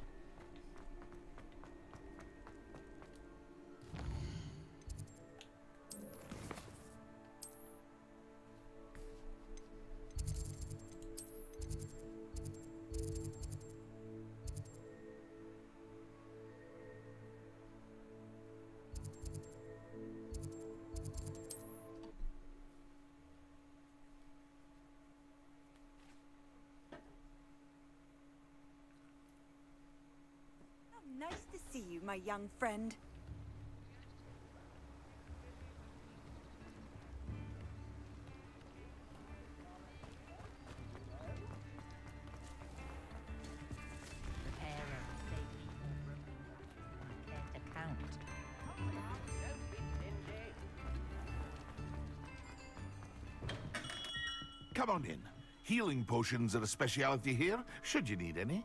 Nice to see you, my young friend. Come on in. Healing potions are a speciality here, should you need any.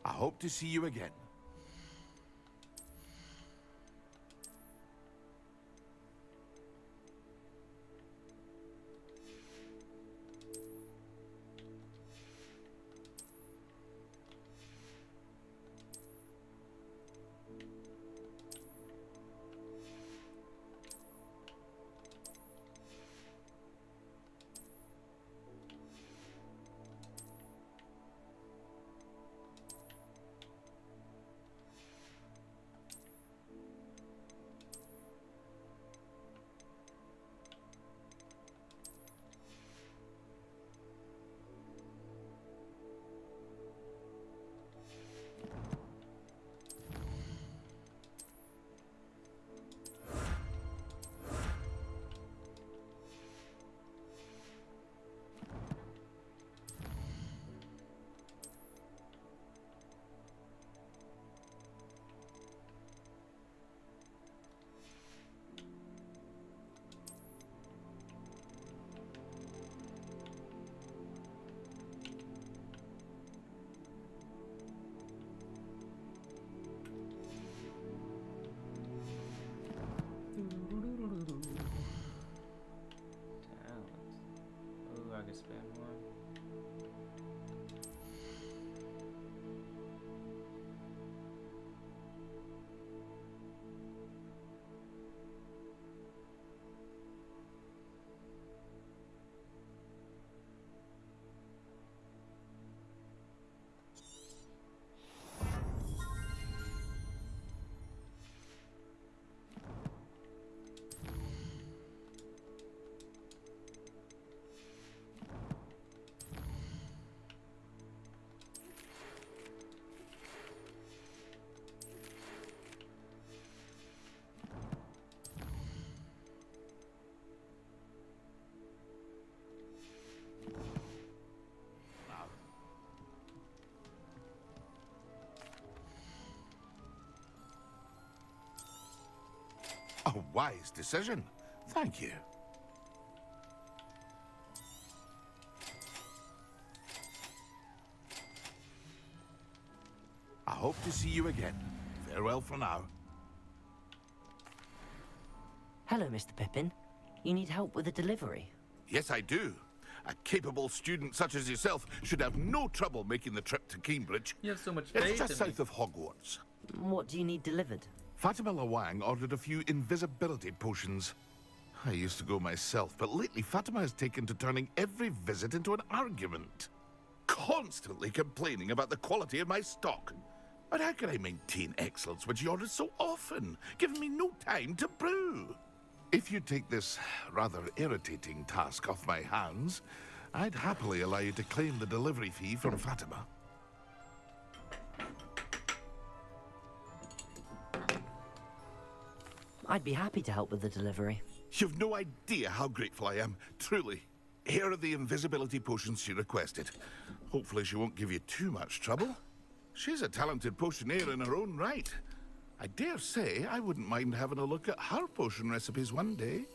I hope to see you again. I can spend one. A wise decision. Thank you. I hope to see you again. Farewell for now. Hello, Mr. Pippin. You need help with a delivery? Yes, I do. A capable student such as yourself should have no trouble making the trip to Cambridge. You have so much faith It's just in me. south of Hogwarts. What do you need delivered? Fatima Lawang ordered a few invisibility potions. I used to go myself, but lately Fatima has taken to turning every visit into an argument. Constantly complaining about the quality of my stock. But how can I maintain excellence when she orders so often, giving me no time to brew? If you take this rather irritating task off my hands, I'd happily allow you to claim the delivery fee from Fatima. I'd be happy to help with the delivery. You've no idea how grateful I am, truly. Here are the invisibility potions she requested. Hopefully she won't give you too much trouble. She's a talented potioneer in her own right. I dare say I wouldn't mind having a look at her potion recipes one day.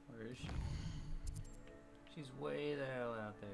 Where is she? She's way the hell out there.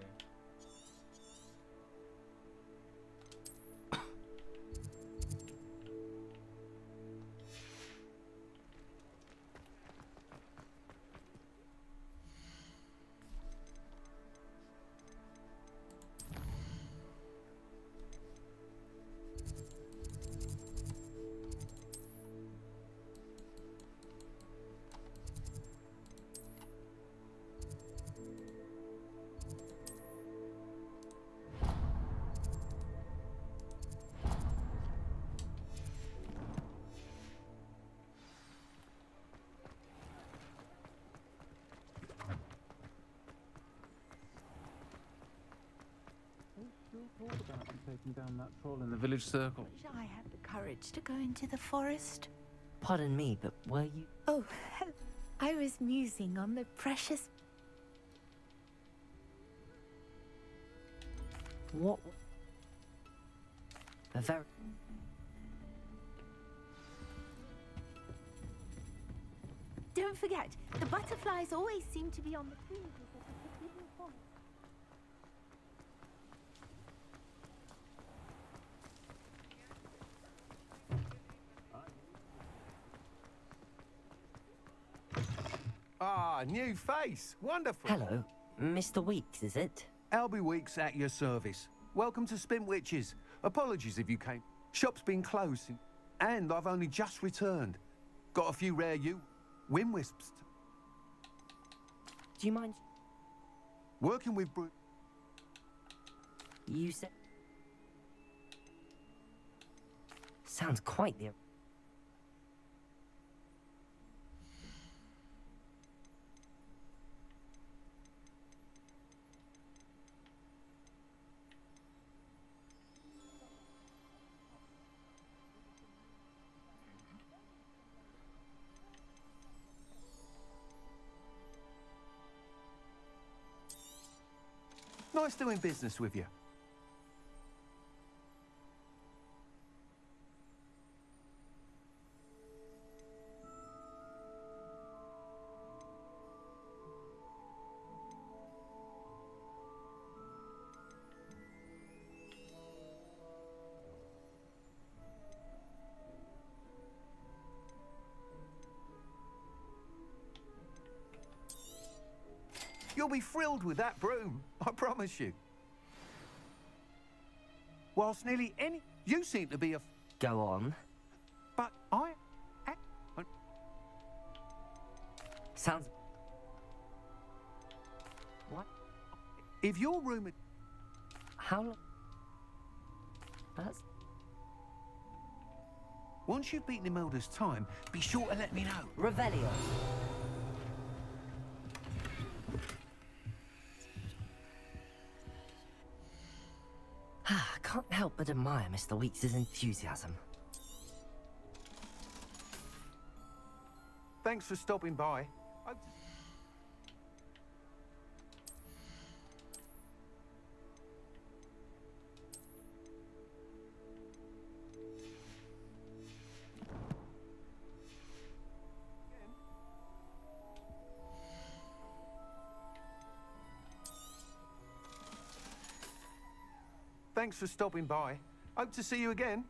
Taking down that troll in the village circle. I had the courage to go into the forest. Pardon me, but were you... Oh, I was musing on the precious... What? A very... Don't forget, the butterflies always seem to be on the fringes of the forbidden forest. Ah, new face. Wonderful. Hello. Mr. Weeks, is it? Albie Weeks at your service. Welcome to Spintwitches. Apologies if you came. Shop's been closed, and I've only just returned. Got a few rare Win-Wisps. Do you mind... Working with You said... Sounds quite the... Nice doing business with you. You'll be thrilled with that broom, I promise you. Whilst nearly any... You seem to be a... Go on. But Sounds... What? If your room... How long... That's... Once you've beaten Imelda's time, be sure to let me know. Revelio. Can't help but admire Mr. Weeks' enthusiasm. Thanks for stopping by. Thanks for stopping by. Hope to see you again.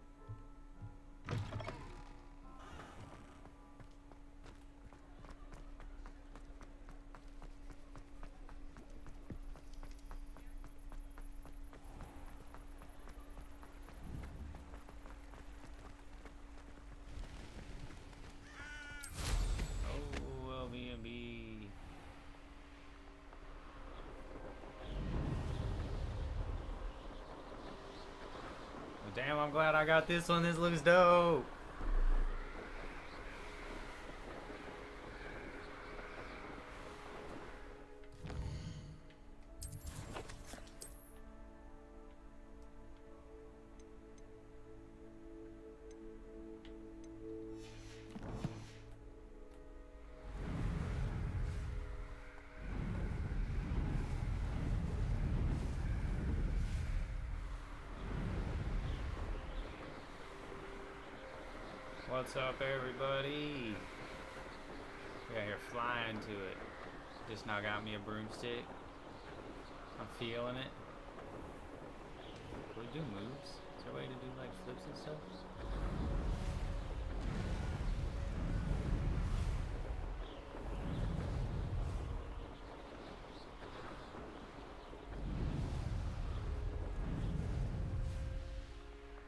Oh, LVMB. Damn, I'm glad I got this one. This looks dope. What's up, everybody? We out here flying to it. Just now got me a broomstick. I'm feeling it. Do we do moves? Is there a way to do like flips and stuff?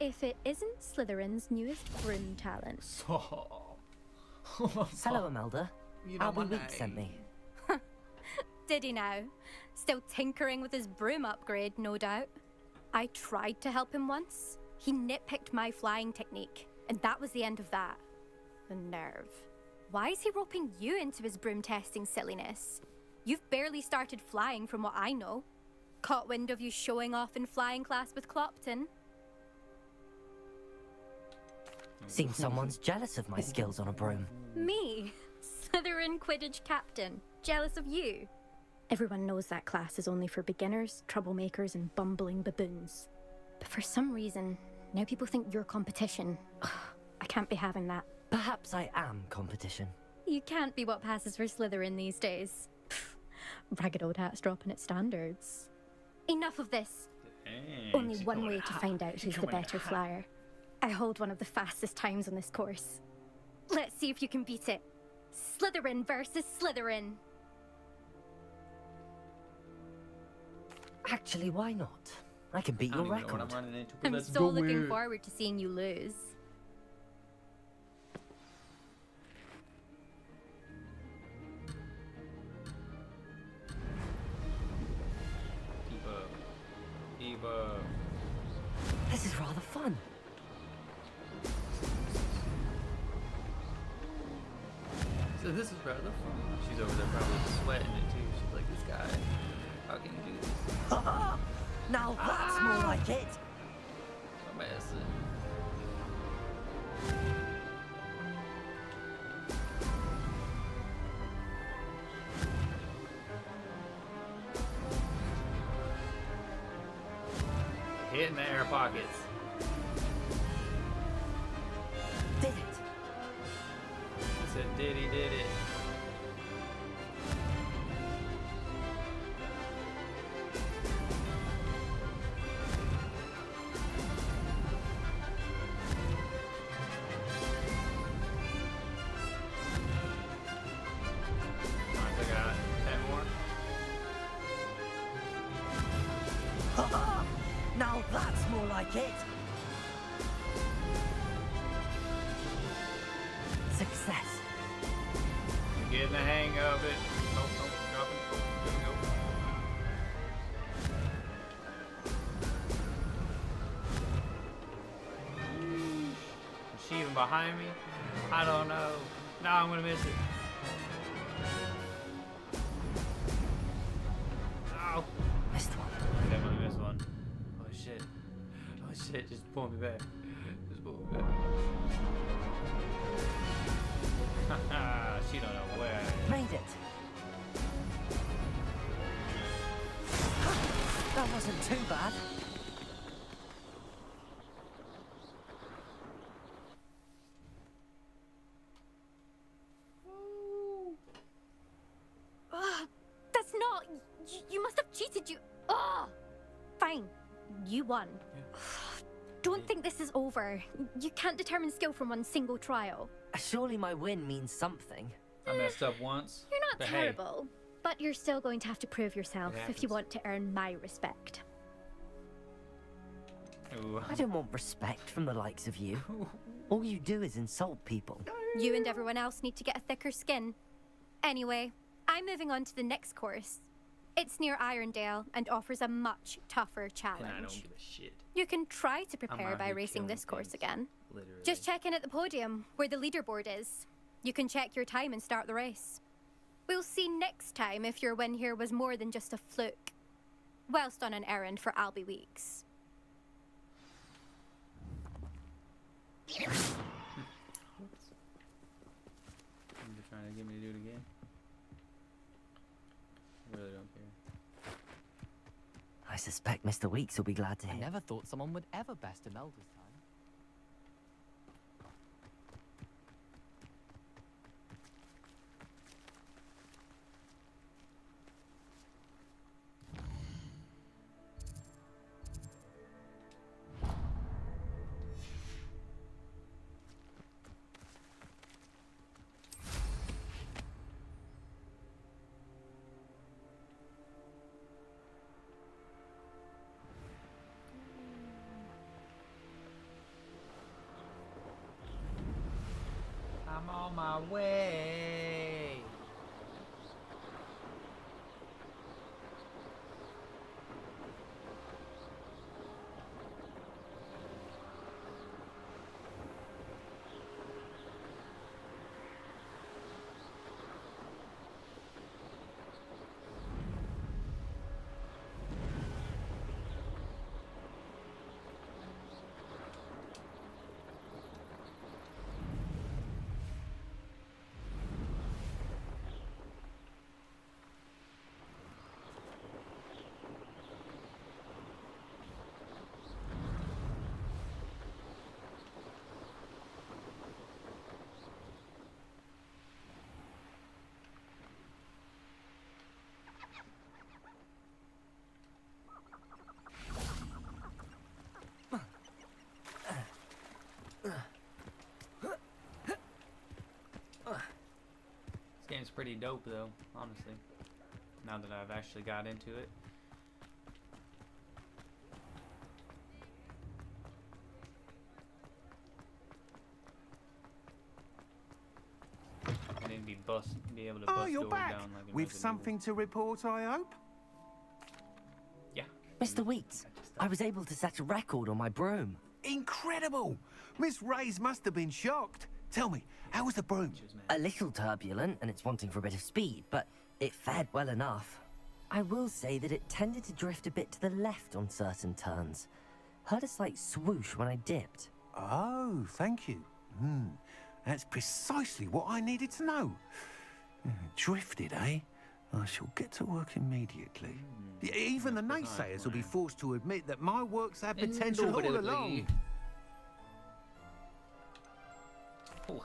If it isn't Slytherin's newest broom talent. Hello, Imelda. Albie Weeks sent me. Did he now? Still tinkering with his broom upgrade, no doubt. I tried to help him once. He nitpicked my flying technique, and that was the end of that. The nerve. Why is he roping you into his broom testing silliness? You've barely started flying from what I know. Caught wind of you showing off in flying class with Clopton. Seems someone's jealous of my skills on a broom. Me? Slytherin Quidditch captain. Jealous of you? Everyone knows that class is only for beginners, troublemakers, and bumbling baboons. But for some reason, now people think you're competition. Ugh, I can't be having that. Perhaps I am competition. You can't be what passes for Slytherin these days. Pfft, ragged old hat's dropping its standards. Enough of this. Only one way to find out who's the better flyer. I hold one of the fastest times on this course. Let's see if you can beat it. Slytherin versus Slytherin. Actually, why not? I can beat your record. I'm so looking forward to seeing you lose. Eva. This is rather fun. So this is rather fun. She's over there probably sweating it too. She's like, this guy, how can you do this? Now that's more like it. I'm assing. Hitting the air pockets. Did it. He said, did he did it. Alright, I got 10 more. Now that's more like it. Success. You're getting the hang of it. Nope, nope, dropping. Oh, there we go. Is she even behind me? I don't know. Now I'm gonna miss it. Ow. Missed one. Definitely missed one. Oh shit. Oh shit, just pull me back. Just pull me back. Haha, she don't know where I am. Made it. That wasn't too bad. That's not... You must have cheated, you... Oh! Fine. You won. Don't think this is over. You can't determine skill from one single trial. Surely my win means something. I messed up once. You're not but terrible, but you're still going to have to prove yourself It if you happens. want to earn my respect. Hey. Ooh. I don't want respect from the likes of you. All you do is insult people. You and everyone else need to get a thicker skin. Anyway, I'm moving on to the next course. It's near Irondale and offers a much tougher challenge. And I don't give a shit. You can try to prepare out by here racing killing this course things, again. Literally. Just check in at the podium, where the leaderboard is. You can check your time and start the race. We'll see next time if your win here was more than just a fluke. Whilst on an errand for Albie Weeks. You're trying to get me to do it again? I really don't care. I suspect Mr. Weeks will be glad to I hear. never thought someone would ever best Imelda's time. I'm on my way. This game's pretty dope though, honestly. Now that I've actually got into it. I need to be able to bust You're doors back! down like in With Resident something to report, I hope? Yeah. Mr. Weeks, I was able to set a record on my broom. Incredible! Miss Reyes must have been shocked. Tell me, how was the broom? A little turbulent, and it's wanting for a bit of speed, but it fared well enough. I will say that it tended to drift a bit to the left on certain turns. Heard a slight swoosh when I dipped. Oh, thank you. That's precisely what I needed to know. Drifted, eh? I shall get to work immediately. Even the naysayers will be forced to admit that my work's had potential all along.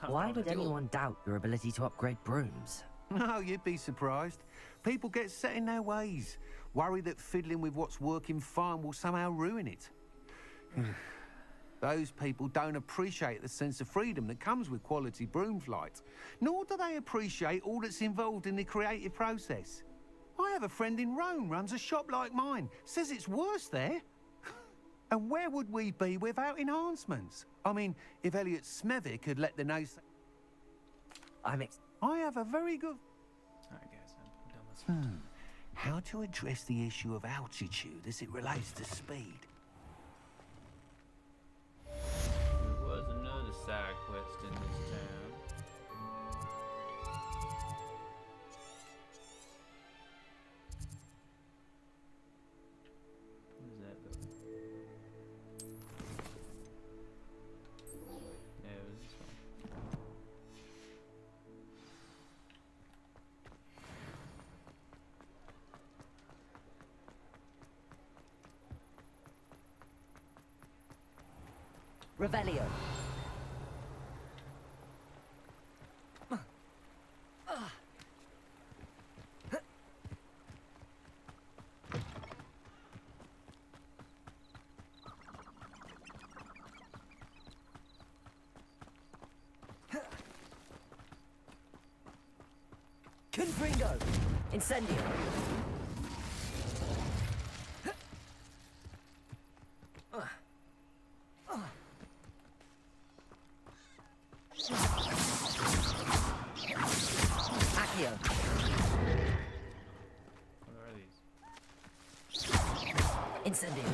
Why would anyone doubt your ability to upgrade brooms? No, you'd be surprised. People get set in their ways, worry that fiddling with what's working fine will somehow ruin it. Those people don't appreciate the sense of freedom that comes with quality broom flight, nor do they appreciate all that's involved in the creative process. I have a friend in Rome runs a shop like mine, says it's worse there. And where would we be without enhancements? I mean, if Elliot Smethwick had let the nose... I have a very good... Alright guys, I'm done with How to address the issue of altitude as it relates to speed? There was another side quest in this town. Where does that go? Yeah, it was this one. Revelio. Confringo. Incendio. Accio. What are these? Incendio.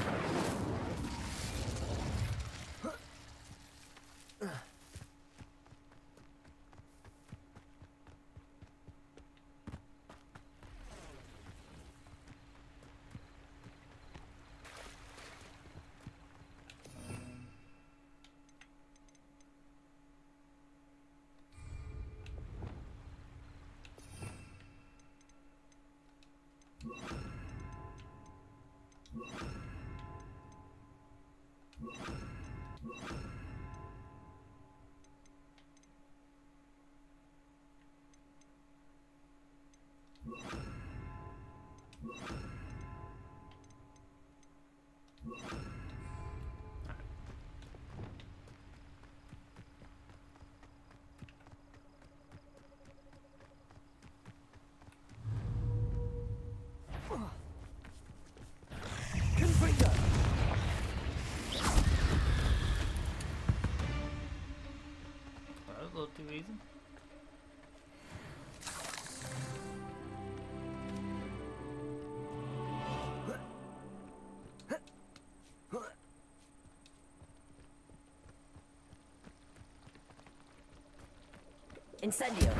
Incendio.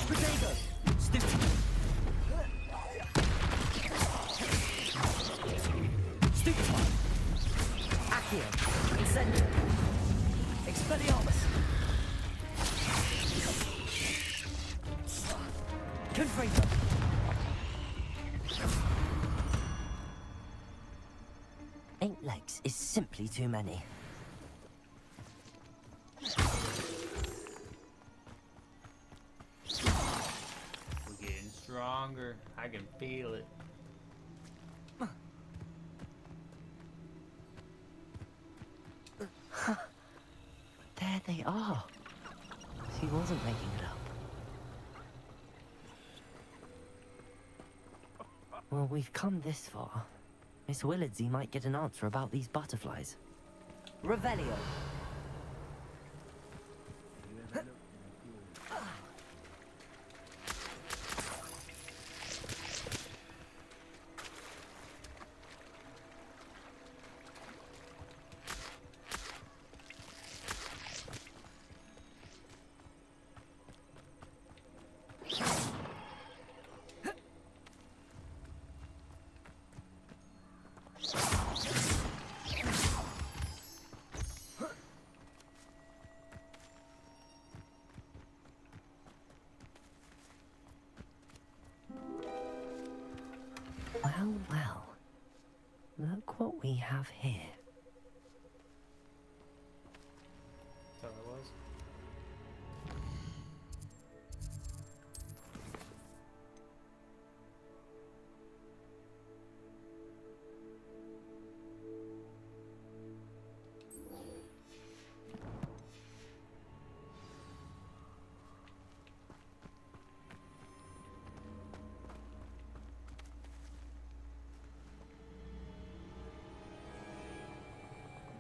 Protego. Stupid. Stupefy. Accio. Incendio. Expelliarmus. Confringo. Eight legs is simply too many. We're getting stronger. I can feel it. There they are. She wasn't making it up. Well, we've come this far. Miss Willardsey might get an answer about these butterflies. Revelio. Well, well. Look what we have here. That's all it was.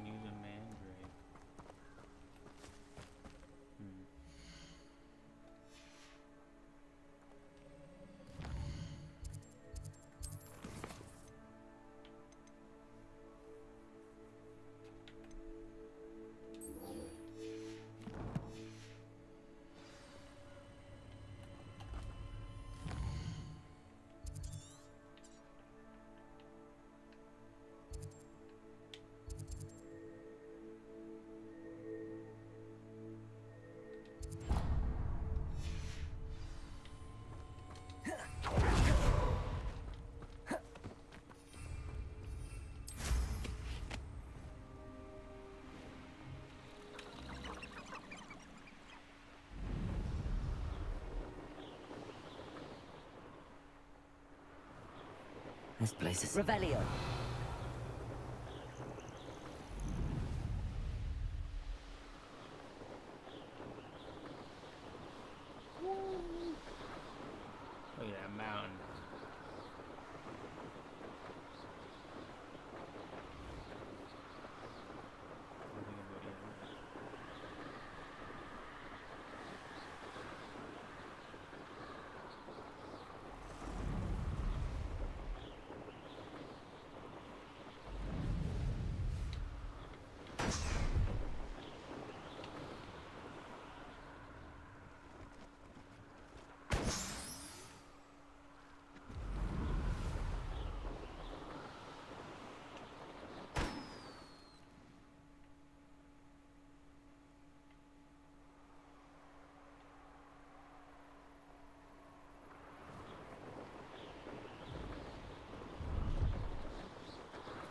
Use a mandrake. This place is... Revelio. Look at that mountain.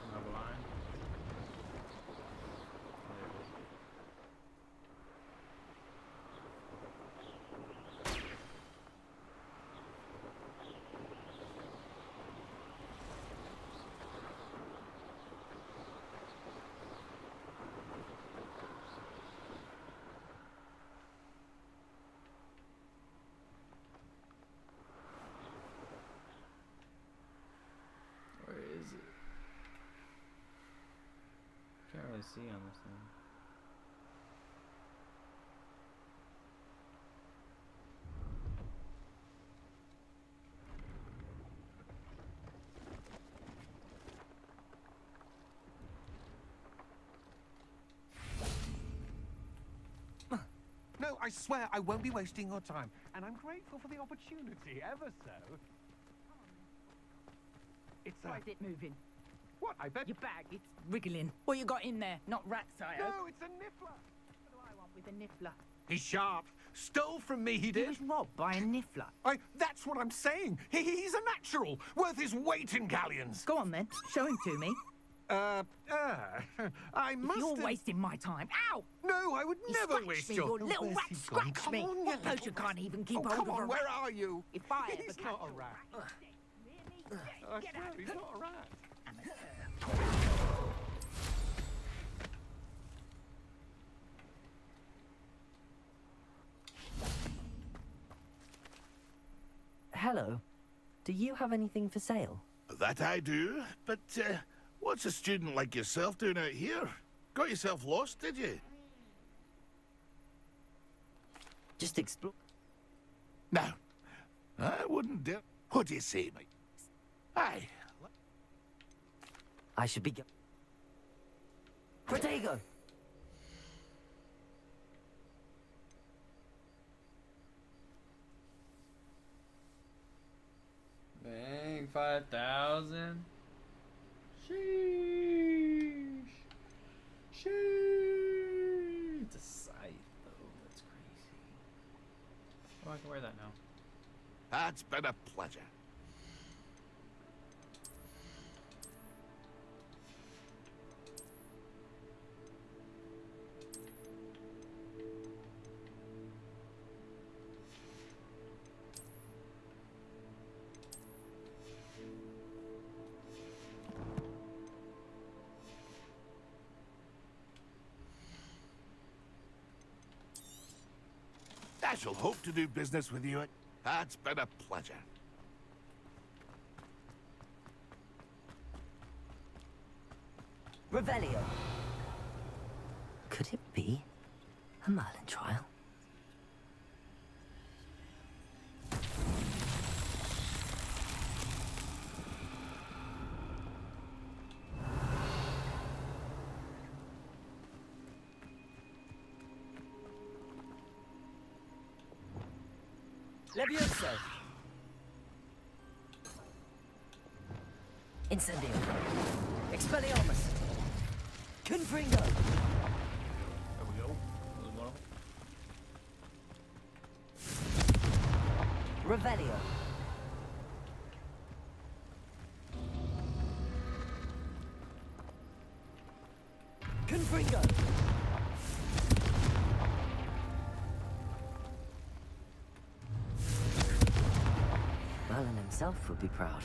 Am I blind? There it is. Where is it? Can't really see on this thing. I swear I won't be wasting your time. And I'm grateful for the opportunity, ever so. It's Why is it moving? What? I bet... Your bag, it's wriggling. What you got in there? Not rats, I hope. No, it's a niffler. What do I want with a niffler? He's sharp. Stole from me, he did. He was robbed by a niffler. That's what I'm saying. He's a natural. Worth his weight in galleons. Go on then. Show him to me. I must... You're wasting my time. Ow! No, I would never waste me, your... you little rat scratch me. On, Suppose you can't even keep hold come of a on, rat. where are you? If I ever He's catch not a you. rat. I swear, he's not a rat. Hello. Do you have anything for sale? That I do, but what's a student like yourself doing out here? Got yourself lost, did you? Just explore. No, I wouldn't dare. What do you say, mate? Aye. I should be Protego! Dang, 5,000. Sheesh. Sheesh. It's a scythe, though. That's crazy. Oh, I can wear that now. That's been a pleasure. I shall hope to do business with you. That's been a pleasure. Revelio. Could it be a Merlin trial? Levioso! Incendio! Expelliarmus! Confringo! There we go. There's one of them. Revelio! Confringo! Merlin himself would be proud.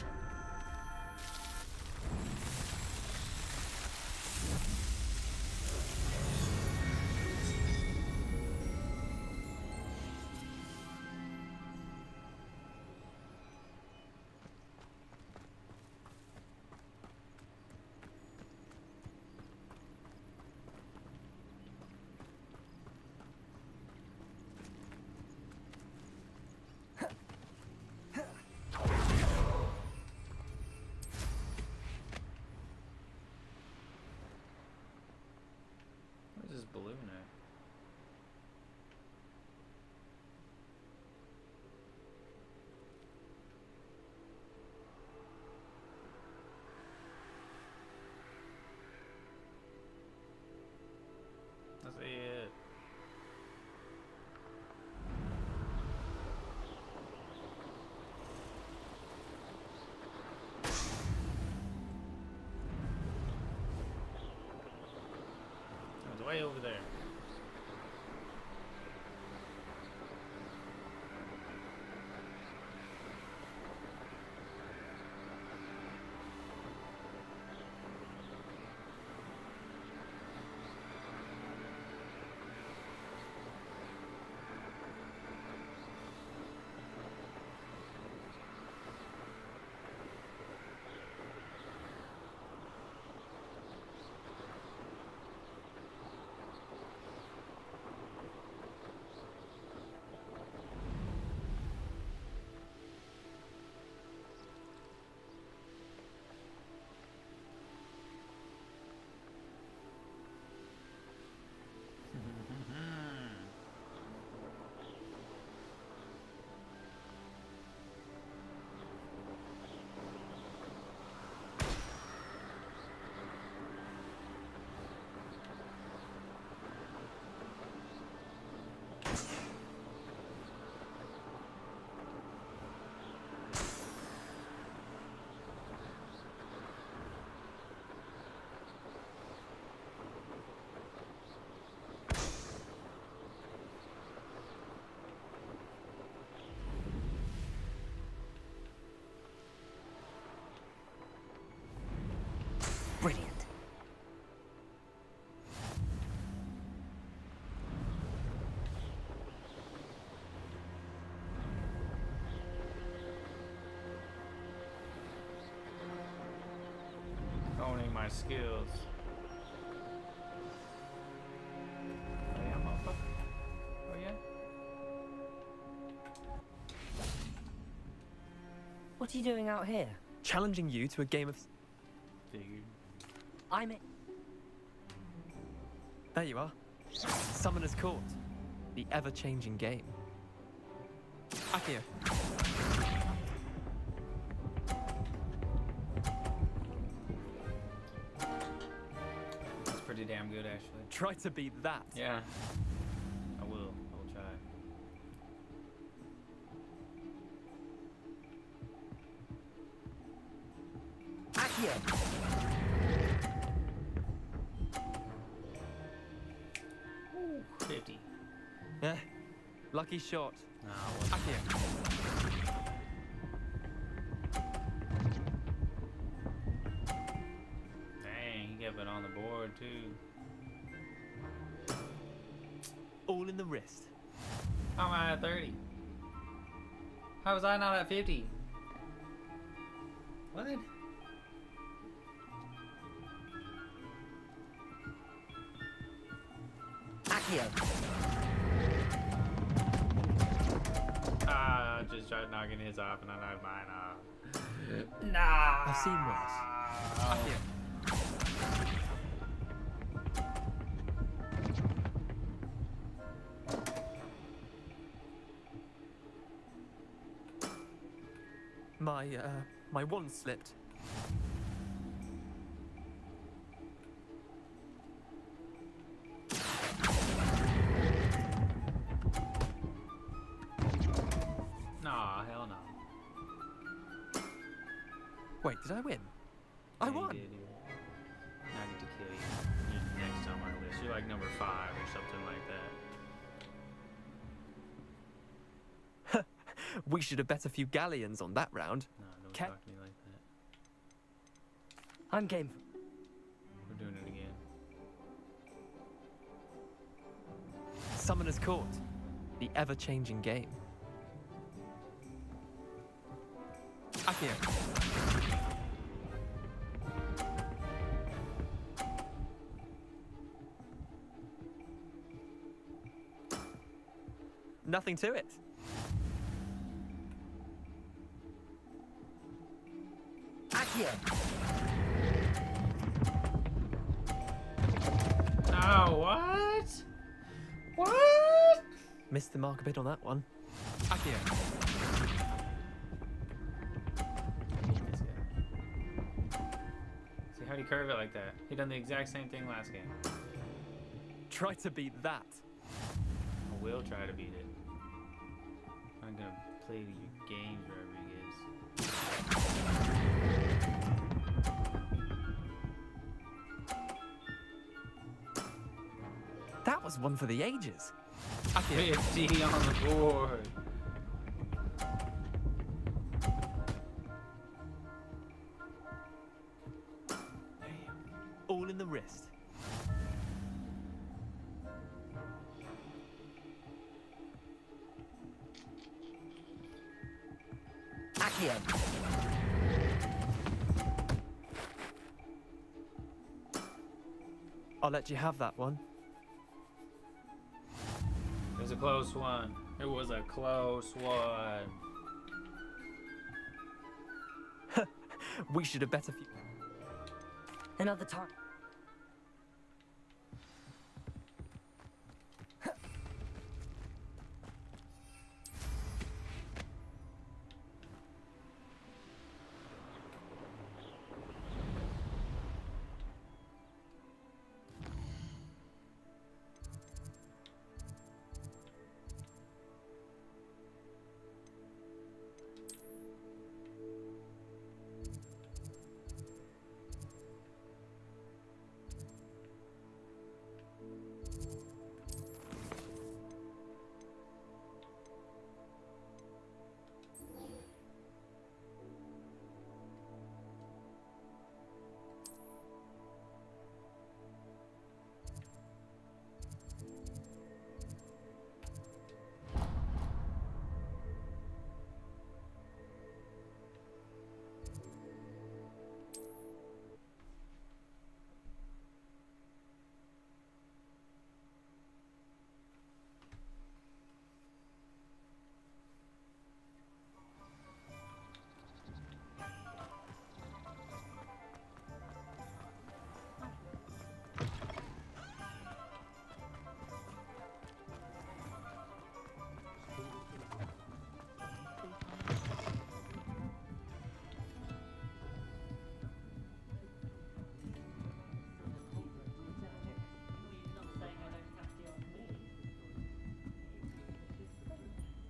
Where's this balloon at? That's it. It's way over there. my skills. Oh yeah, motherfucker. Oh yeah. What are you doing out here? Challenging you to a game of... Figured. I'm it. There you are. Summoner's Court. The ever-changing game. Akio. That's pretty damn good, actually. Try to beat that. Yeah. I will try. Akio! Ooh, 50. Yeah. Lucky shot. No, Akio. Dang, he kept it on the board too. All in the wrist. How am I at 30? How was I not at 50? What? Akio! Ah, I just tried knocking his off and I knocked mine off. Nah! I've seen worse. Akio. My wand slipped. Nah, hell no. Wait, did I win? I Yeah, you won! did, yeah. Now I get to kill you. You're next on my list. You're like number 5 or something like that. We should have bet a few galleons on that round. No, don't Ke- talk to me like that. I'm game. We're doing it again. Summoner's Court. The ever-changing game. Akio. Nothing to it. Akio! Oh, what? What? Missed the mark a bit on that one. Akio. This guy. See, how'd he curve it like that? He done the exact same thing last game. Try to beat that. I will try to beat it. I'm gonna play your games wherever he is. That was one for the ages. Akio. 50 on the board. All in the wrist. Akio! I'll let you have that one. It was a close one. It was a close one. We should have bet a few. Another time.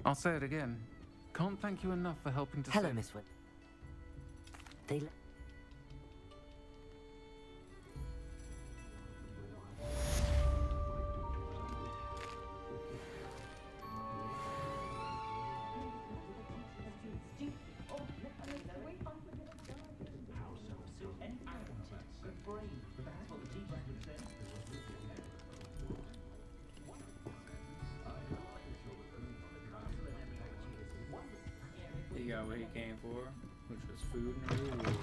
I'll say it again. Can't thank you enough for helping to Hello, save... Miss Win. They... He got what he came for, which was food and a reward.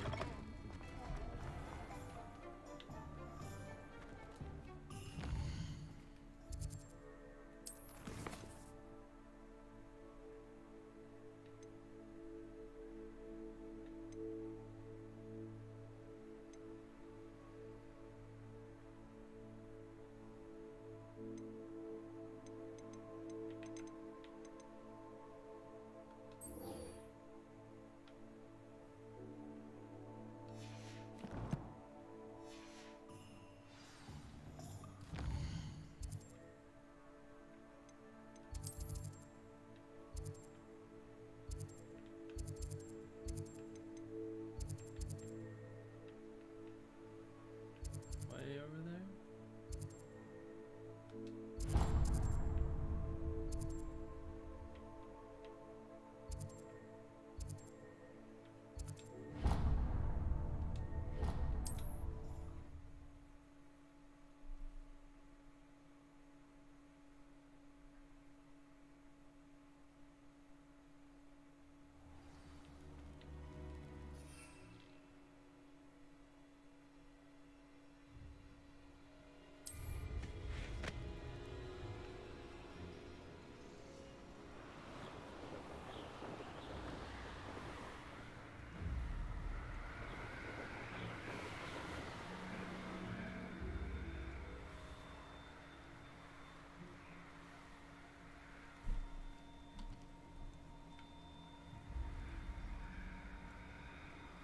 Way over there?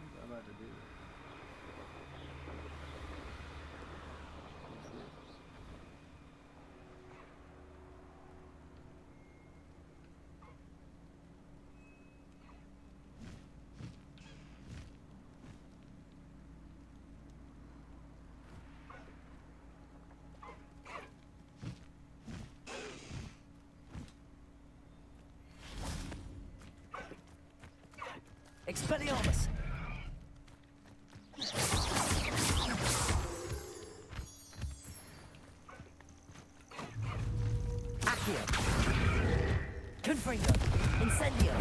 What's that about to do? Expelliarmus! Accio! Confringo! Incendio!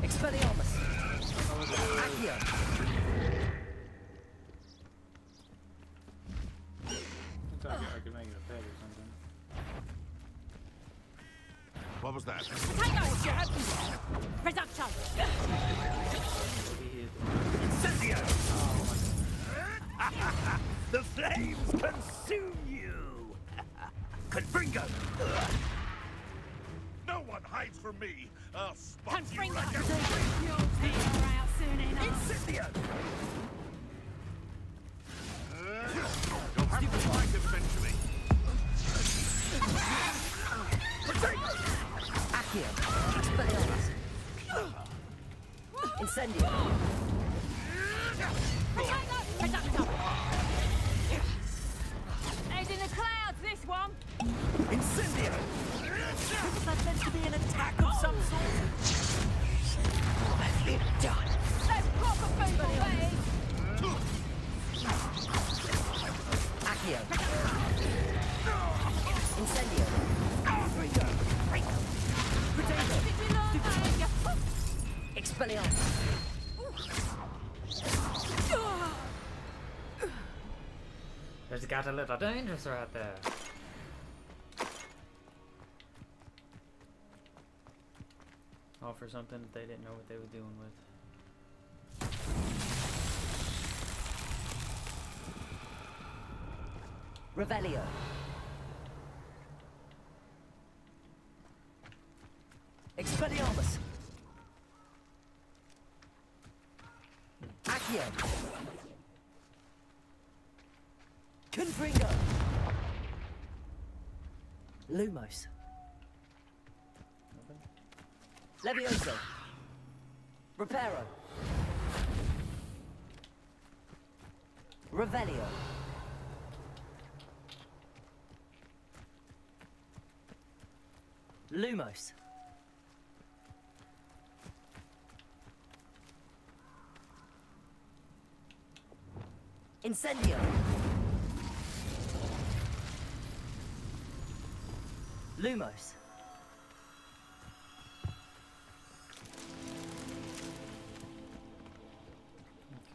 Expelliarmus! Accio! Looks like I could make it a pet or something. What was that? Potatoes, you have Reduction! Incendio! The flames consume you! Confringo! No one hides from me! I'll spot you Confringo! like a... You'll figure out soon enough. Incendio! You'll have to find eventually. Accio! Expelliarmus! Incendio! Potato! Reduction! He's in the clouds, this one! Incendio! Isn't that meant to be an attack of some sort? What have you done? That's proper food already! Accio! Incendio! Expelliarmus! It's got a little dangerous right there. Offer something that they didn't know what they were doing with. Revelio! Expelliarmus! Accio! Confringo! Lumos! Levioso. Reparo. Revelio. Lumos. Incendio. Lumos.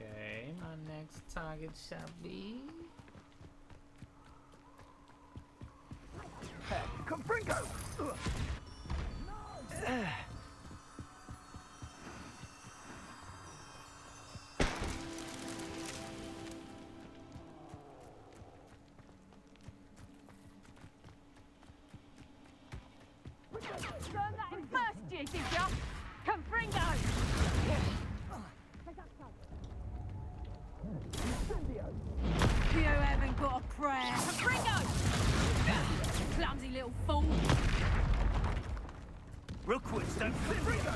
Okay, my next target shall be... Confringo! Learn that in first year, did ya? Confringo! You haven't got a prayer. Confringo! Clumsy little fool. Rookwoods, don't Confringo!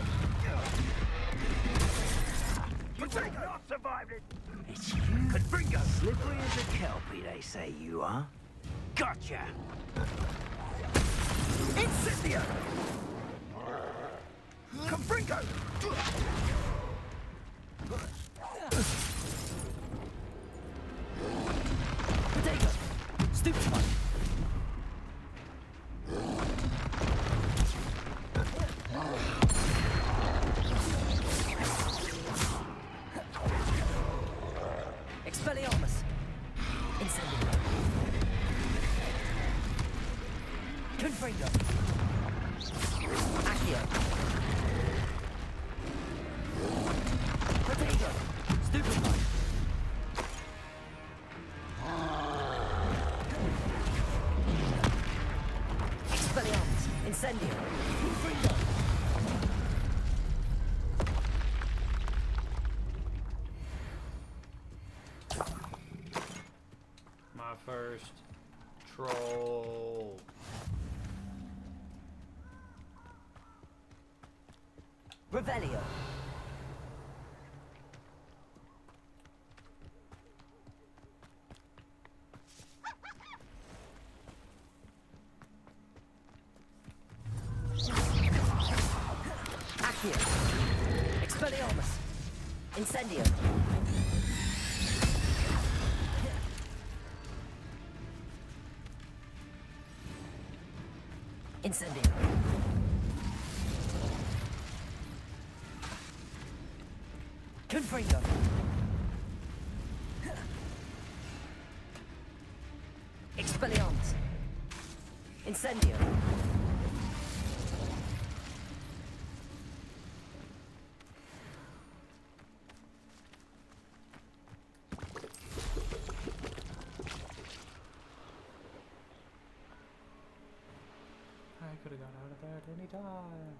You will not survive it! It's you. Confringo! Slippery as a kelpie, they say you are. Gotcha! Incendio! Confringo! Potato. Stupefy. Expelliarmus. Incendio. Confringo. Accio. Potato. Stupefy. Expelliarmus. Incendio. Confringo. My first troll. Revelio. Accio. Expelliarmus. Incendio. Incendio. Confringo. Expelliarmus. Incendio. I could have got out of there at any time.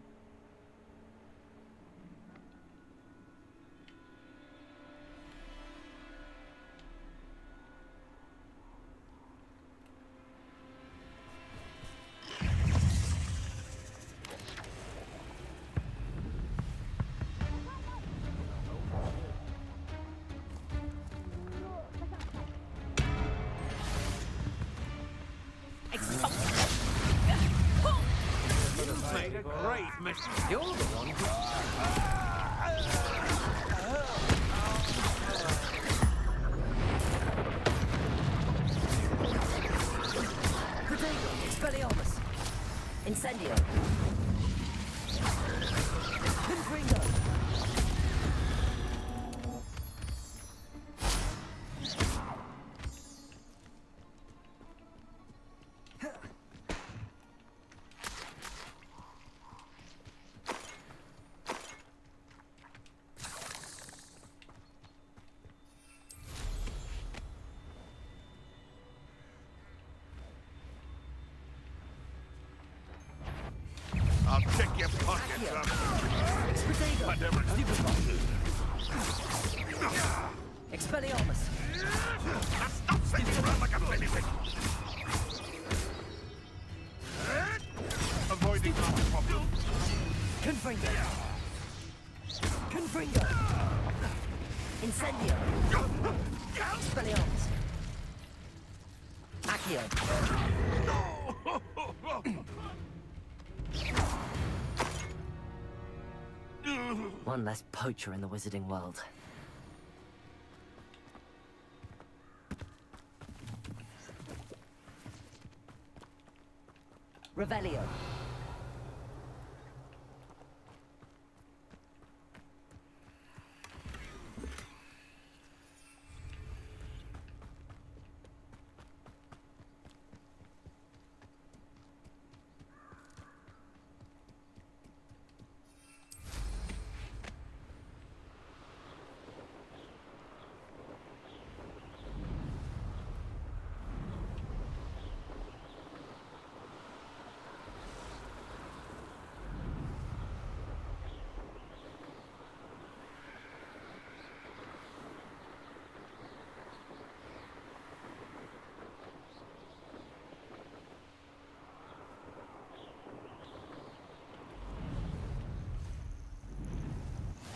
Made a great mistake. You're the one who... Potato. Expelliarmus. Incendio. Confringo. I'll check your pockets up. Potato. I never... Expelliarmus. Now stop spinning around like a baby. Avoiding our problem. Confringo. Fuego! Incendio! Expelliarmus! Accio! One less poacher in the wizarding world. Revelio.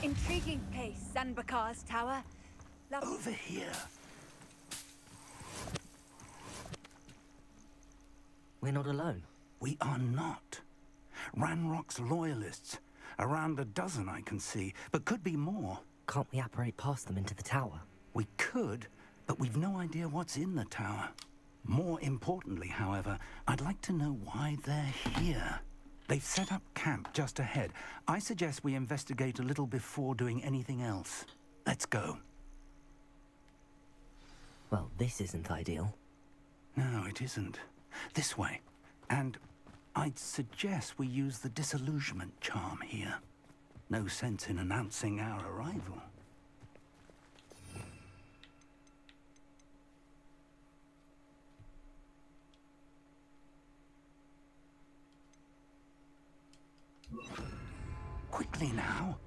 Intriguing place, Zanbakar's tower. Over here. We're not alone. We are not. Ranrock's loyalists. Around a dozen I can see, but could be more. Can't we apparate past them into the tower? We could, but we've no idea what's in the tower. More importantly, however, I'd like to know why they're here. They've set up camp just ahead. I suggest we investigate a little before doing anything else. Let's go. Well, this isn't ideal. No, it isn't. This way. And I'd suggest we use the disillusionment charm here. No sense in announcing our arrival. Quickly now.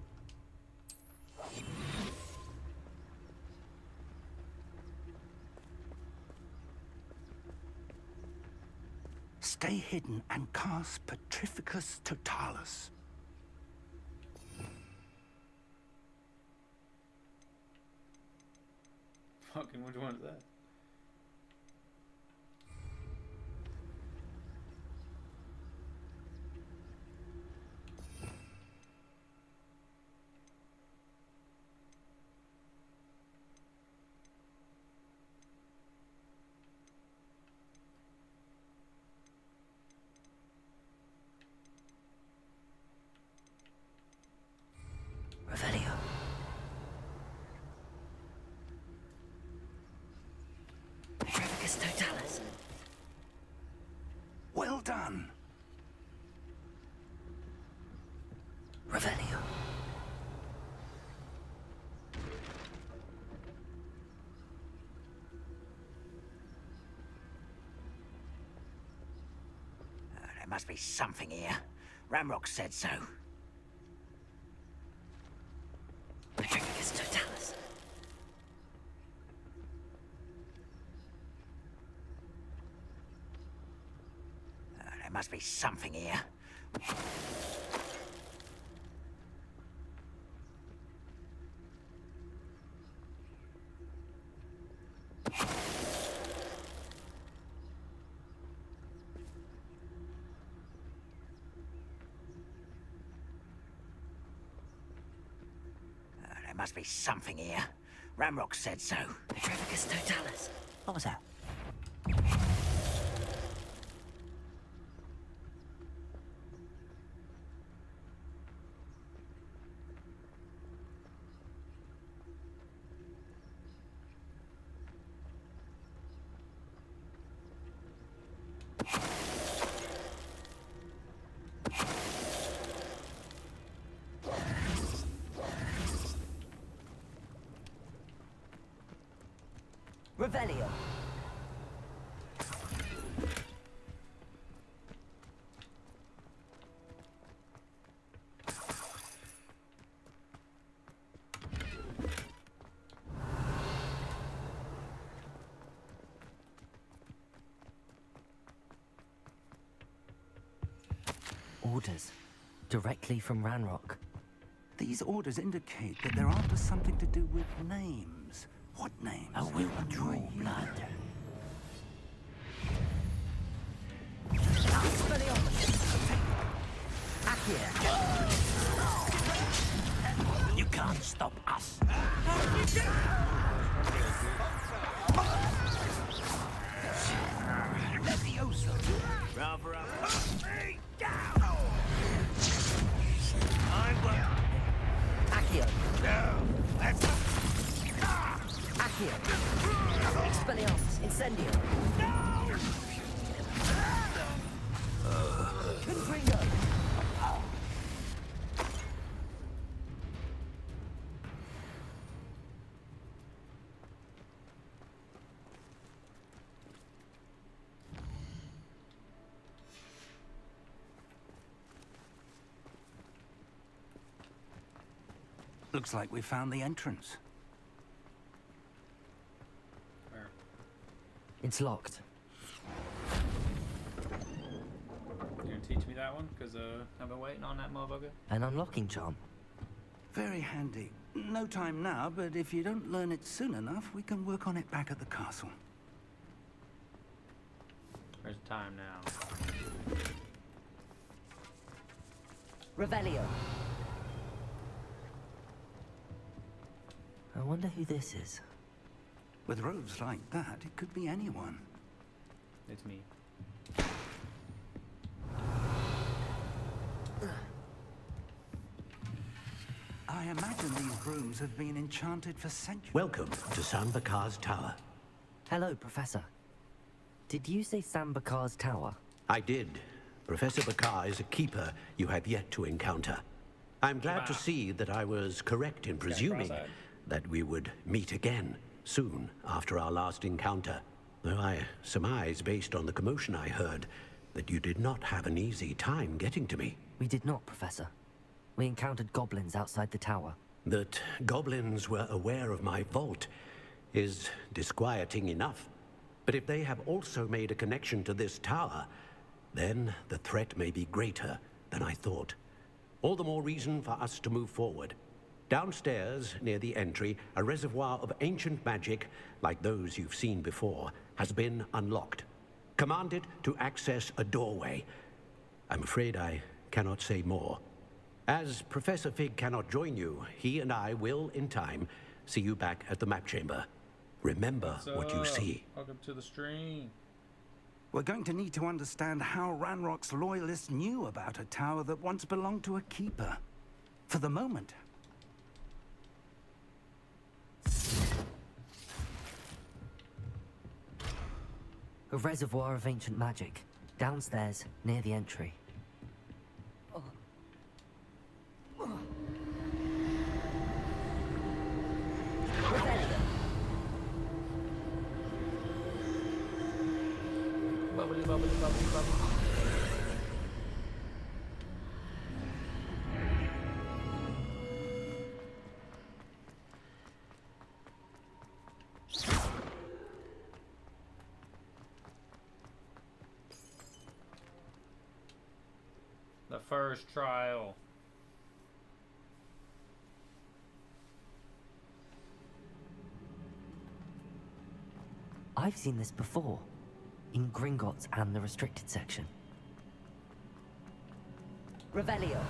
Stay hidden and cast Petrificus Totalis. Fucking which one is that? Revelio. Petrificus Totalis. Well done. Revelio. There must be something here. Ramrock said so. Petrificus Totalis. There must be something here. There must be something here. Ramrock said so. Petrificus Totalis. What was that? Revelio. Orders. Directly from Ranrock. These orders indicate that they're after something to do with names. What names? I will draw blood. You can't stop us. Leviosa. Rather up. I will. Accio. No. Let's. Accio. Expelliarmus. Incendio. Confringo. Looks like we found the entrance. Where? It's locked. You gonna teach me that one? Because I've been waiting on that motherfucker. An unlocking charm. Very handy. No time now, but if you don't learn it soon enough, we can work on it back at the castle. Where's the time now? Revelio. I wonder who this is. With robes like that, it could be anyone. It's me. I imagine these rooms have been enchanted for centuries. Welcome to San Bakar's Tower. Hello, Professor. Did you say Sambakar's Tower? I did. Professor Bakar is a keeper you have yet to encounter. I'm glad to see that I was correct in presuming that we would meet again soon after our last encounter. Though I surmise, based on the commotion I heard, that you did not have an easy time getting to me. We did not, Professor. We encountered goblins outside the tower. That goblins were aware of my vault is disquieting enough. But if they have also made a connection to this tower, then the threat may be greater than I thought. All the more reason for us to move forward. Downstairs, near the entry, a reservoir of ancient magic, like those you've seen before, has been unlocked. Commanded to access a doorway. I'm afraid I cannot say more. As Professor Fig cannot join you, he and I will, in time, see you back at the map chamber. Remember what you see. Welcome to the stream. We're going to need to understand how Ranrock's loyalists knew about a tower that once belonged to a keeper. For the moment. A reservoir of ancient magic. Downstairs, near the entry. Bubbly, bubbly, bubbly, bubbly. The first trial. I've seen this before. In Gringotts and the restricted section. Revelio.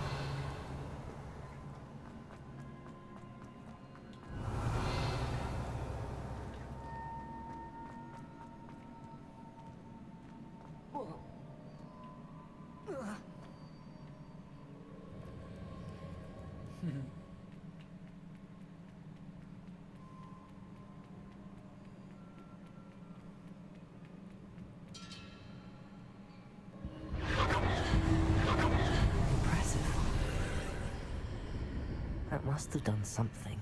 That must have done something.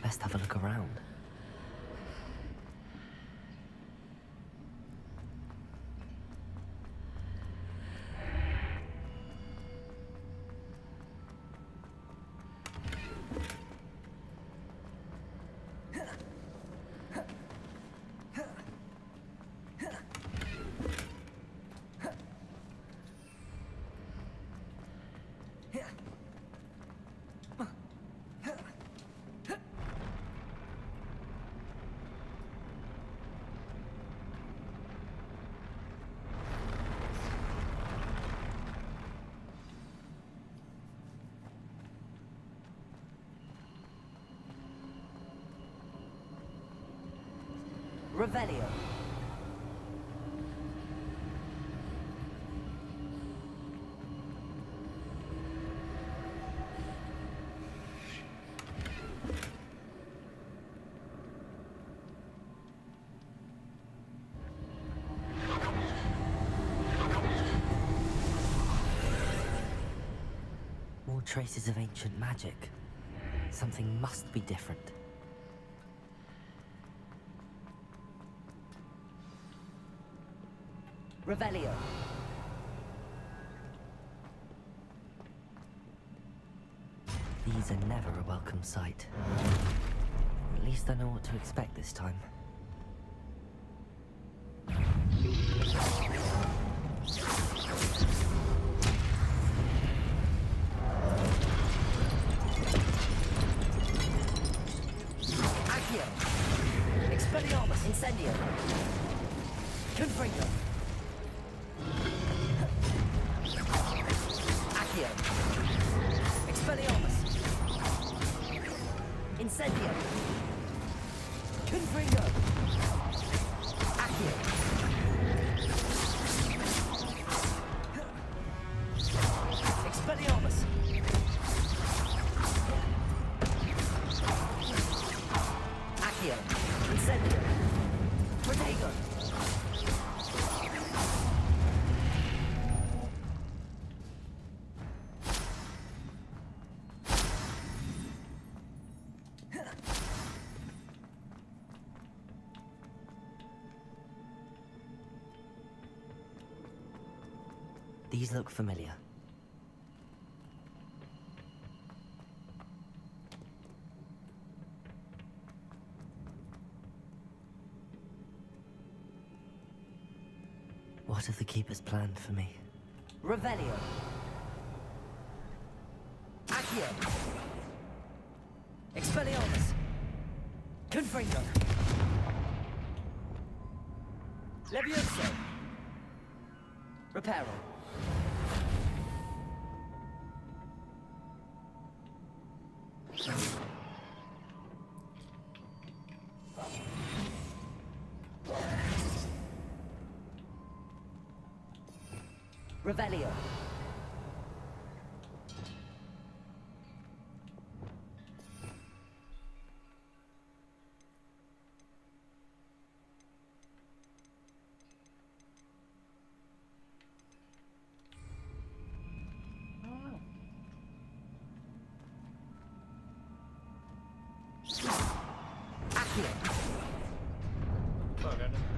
Best have a look around. Revelio. More traces of ancient magic. Something must be different. Revelio. These are never a welcome sight. At least I know what to expect this time. Accio. Expelliarmus. Incendio. Confringo. Accio. Expelliarmus. Incendio. Confringo. Accio. Expelliarmus. Accio. Incendio. Protego. These look familiar. What have the Keepers planned for me? Revelio. Accio. Expelliarmus. Confringo. Levioso. Reparo. Revelio. Accio. Fuck, I didn't.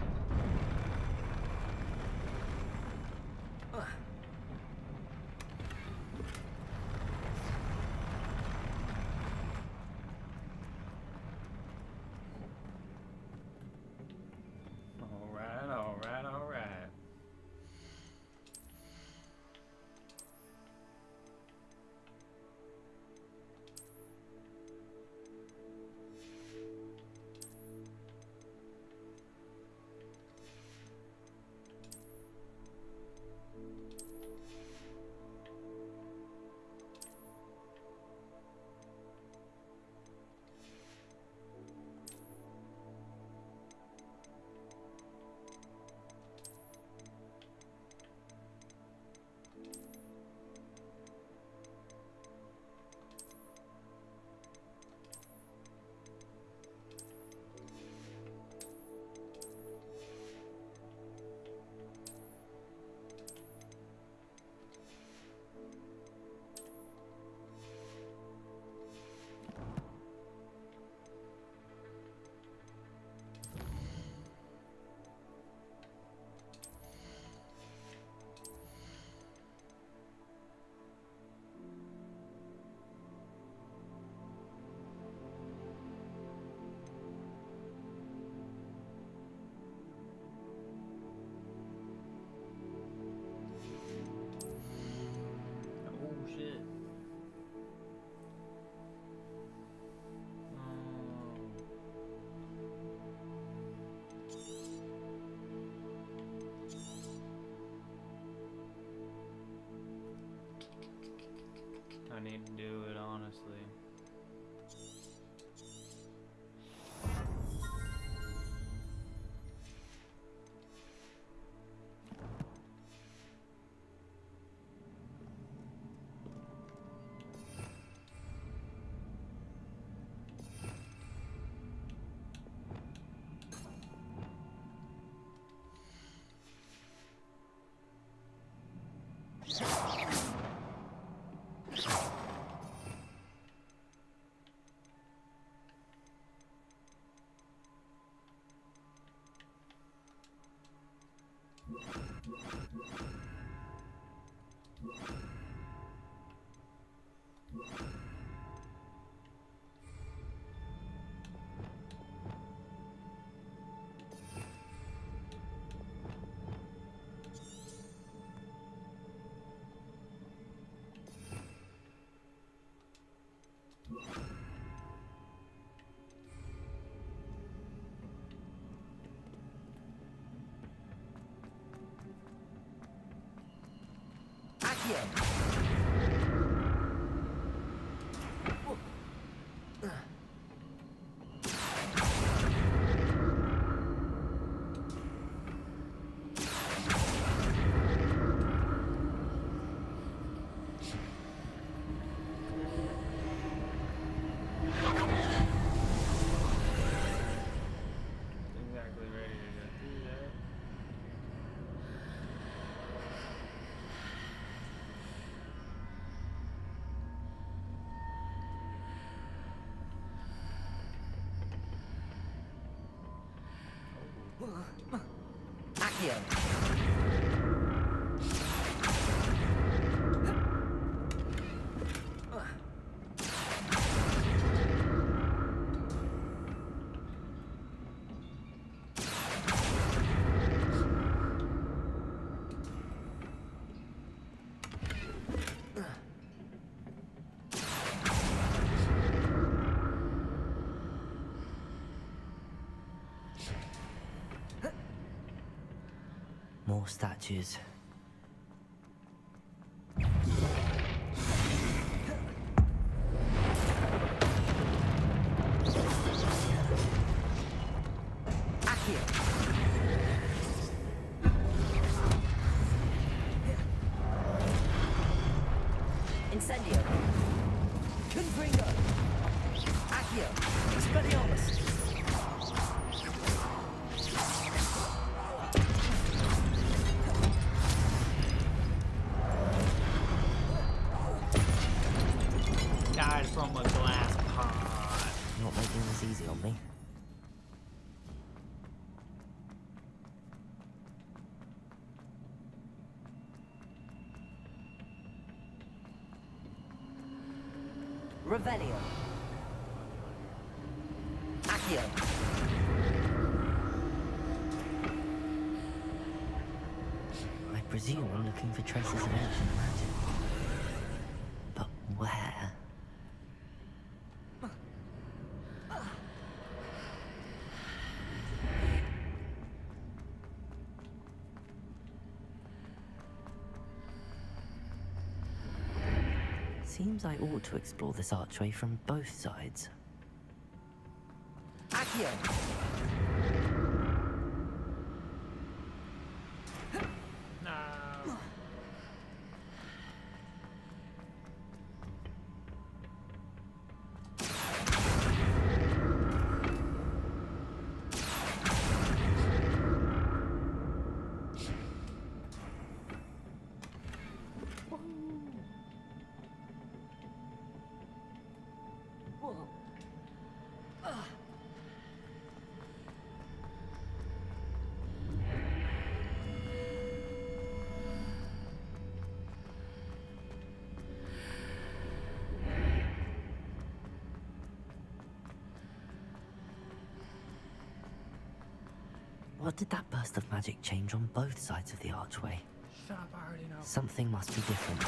Exactly ready to go through that. Accio. More statues. Accio. Incendio. Confringo. Accio. Expelliarmus. Died from a glass pod. Not making this easy on me. Revelio. Accio. I presume I'm looking for traces of ancient magic. But where? Seems I ought to explore this archway from both sides. Accio! No. What did that burst of magic change on both sides of the archway? Shut up, I already know. Something must be different.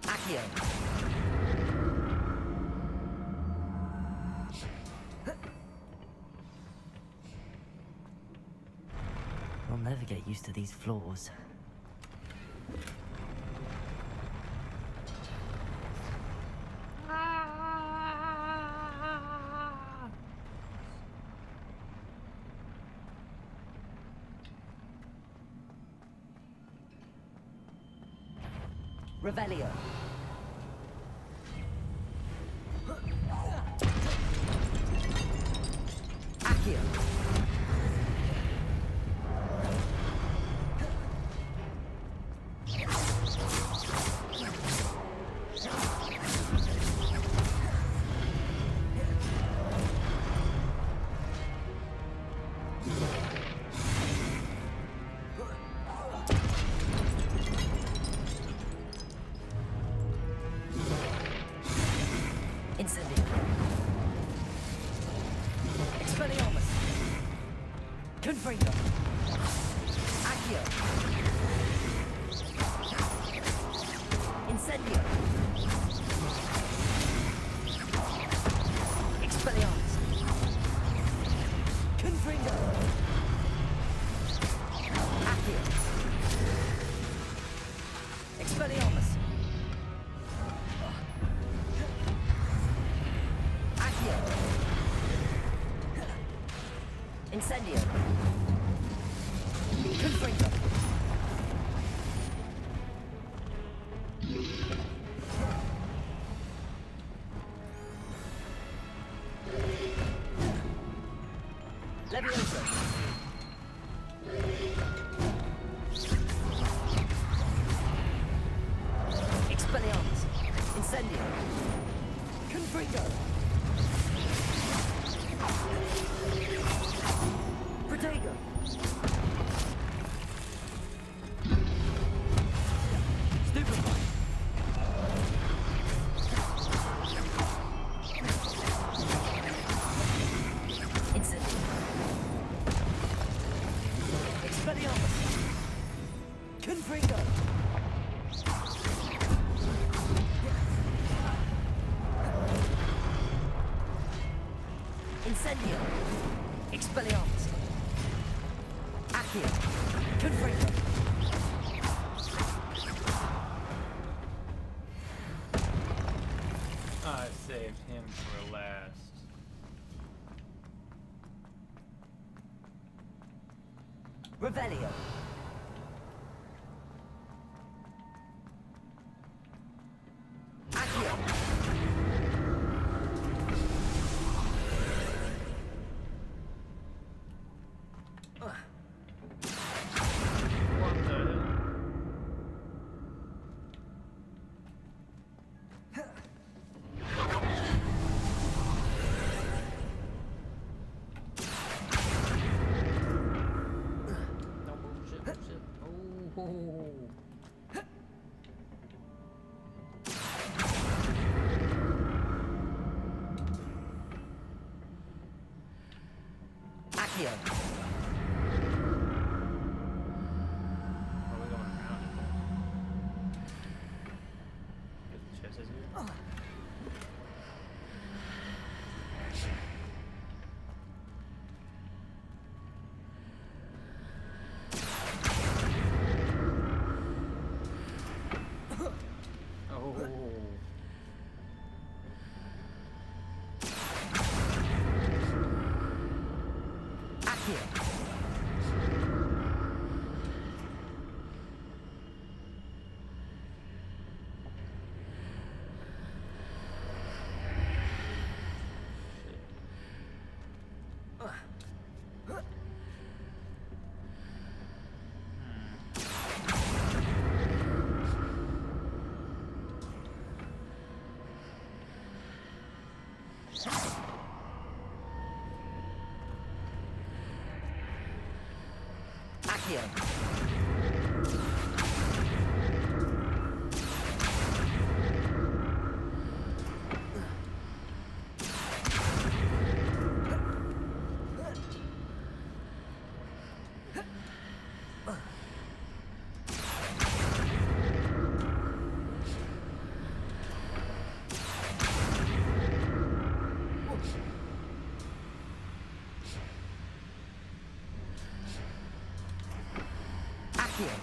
Accio! I'll never get used to these floors. Revelio. Accio. Incendio. Expelliarmus. Confringo. Accio. Incendio. Expelliarmus. Confringo. Accio. Expelliarmus. Accio. Incendio. Confringo. Leviosa. Expelliarmus. Incendio. Confringo. Protego. Stupefy. Incendio. Expelliarmus. Confringo. Incendio. Expelliarmus. Accio. Confringo. I saved him for last. Revelio. Accio. What the hell? No bullshit, bullshit. Oh. Accio. Are we going around it? Get the chest here. Oh. Accio. Accio.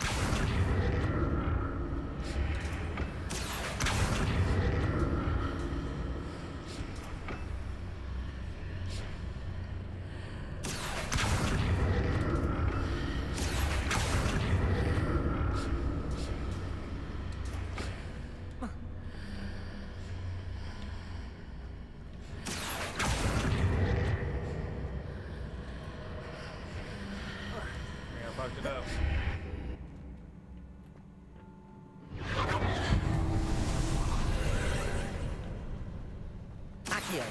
Fucked it up. Accio.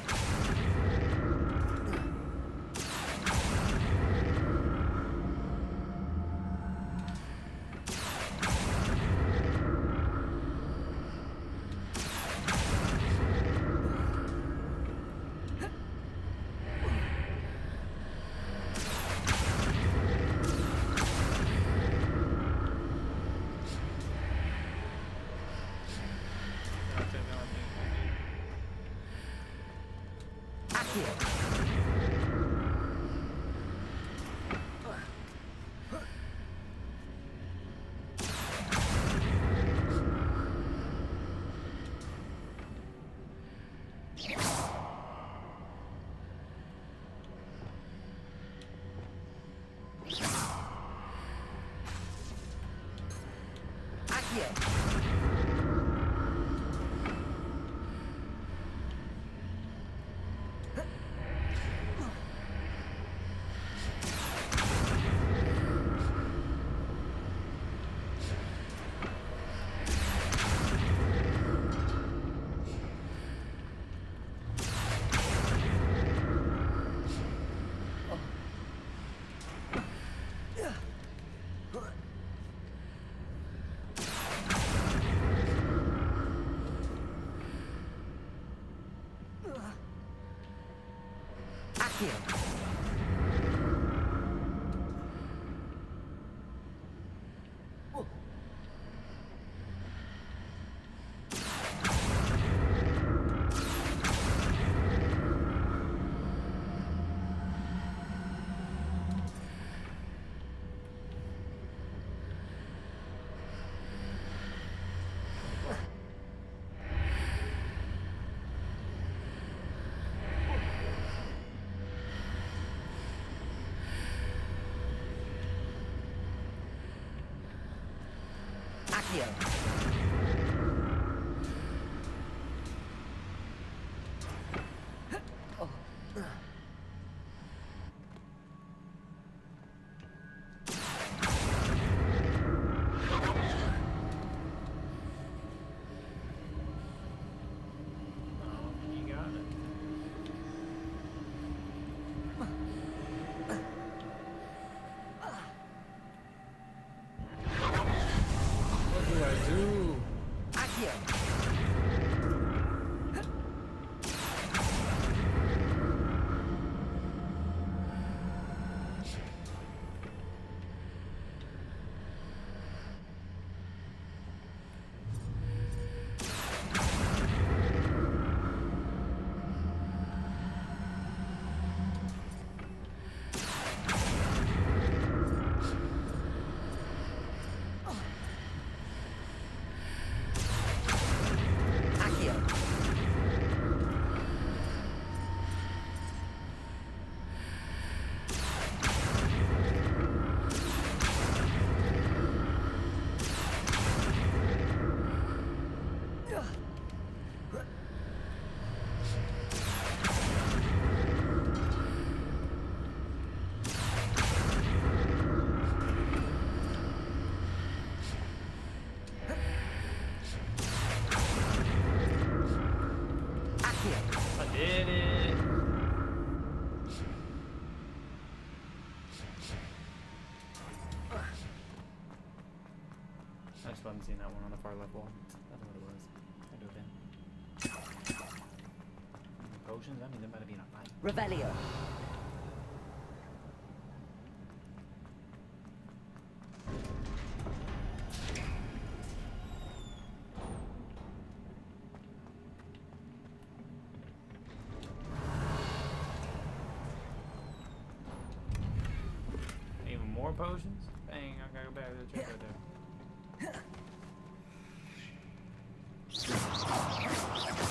I haven't seen that one on the far left wall. That's what it was. I dove in. Potions? That means I'm about to be in a fight. Revelio. Even more potions? Dang, I gotta go back to the chest right there.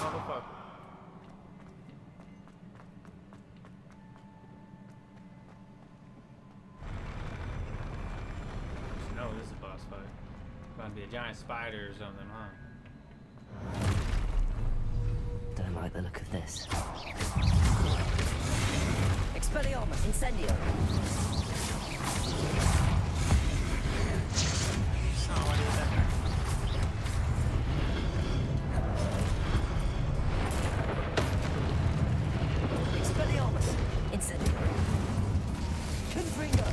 Motherfucker. No, this is a boss fight. About to be a giant spider or something, huh? Don't like the look of this. Expelliarmus, Incendio. Oh, I did that. Expelliarmus, Incendio. Confringo,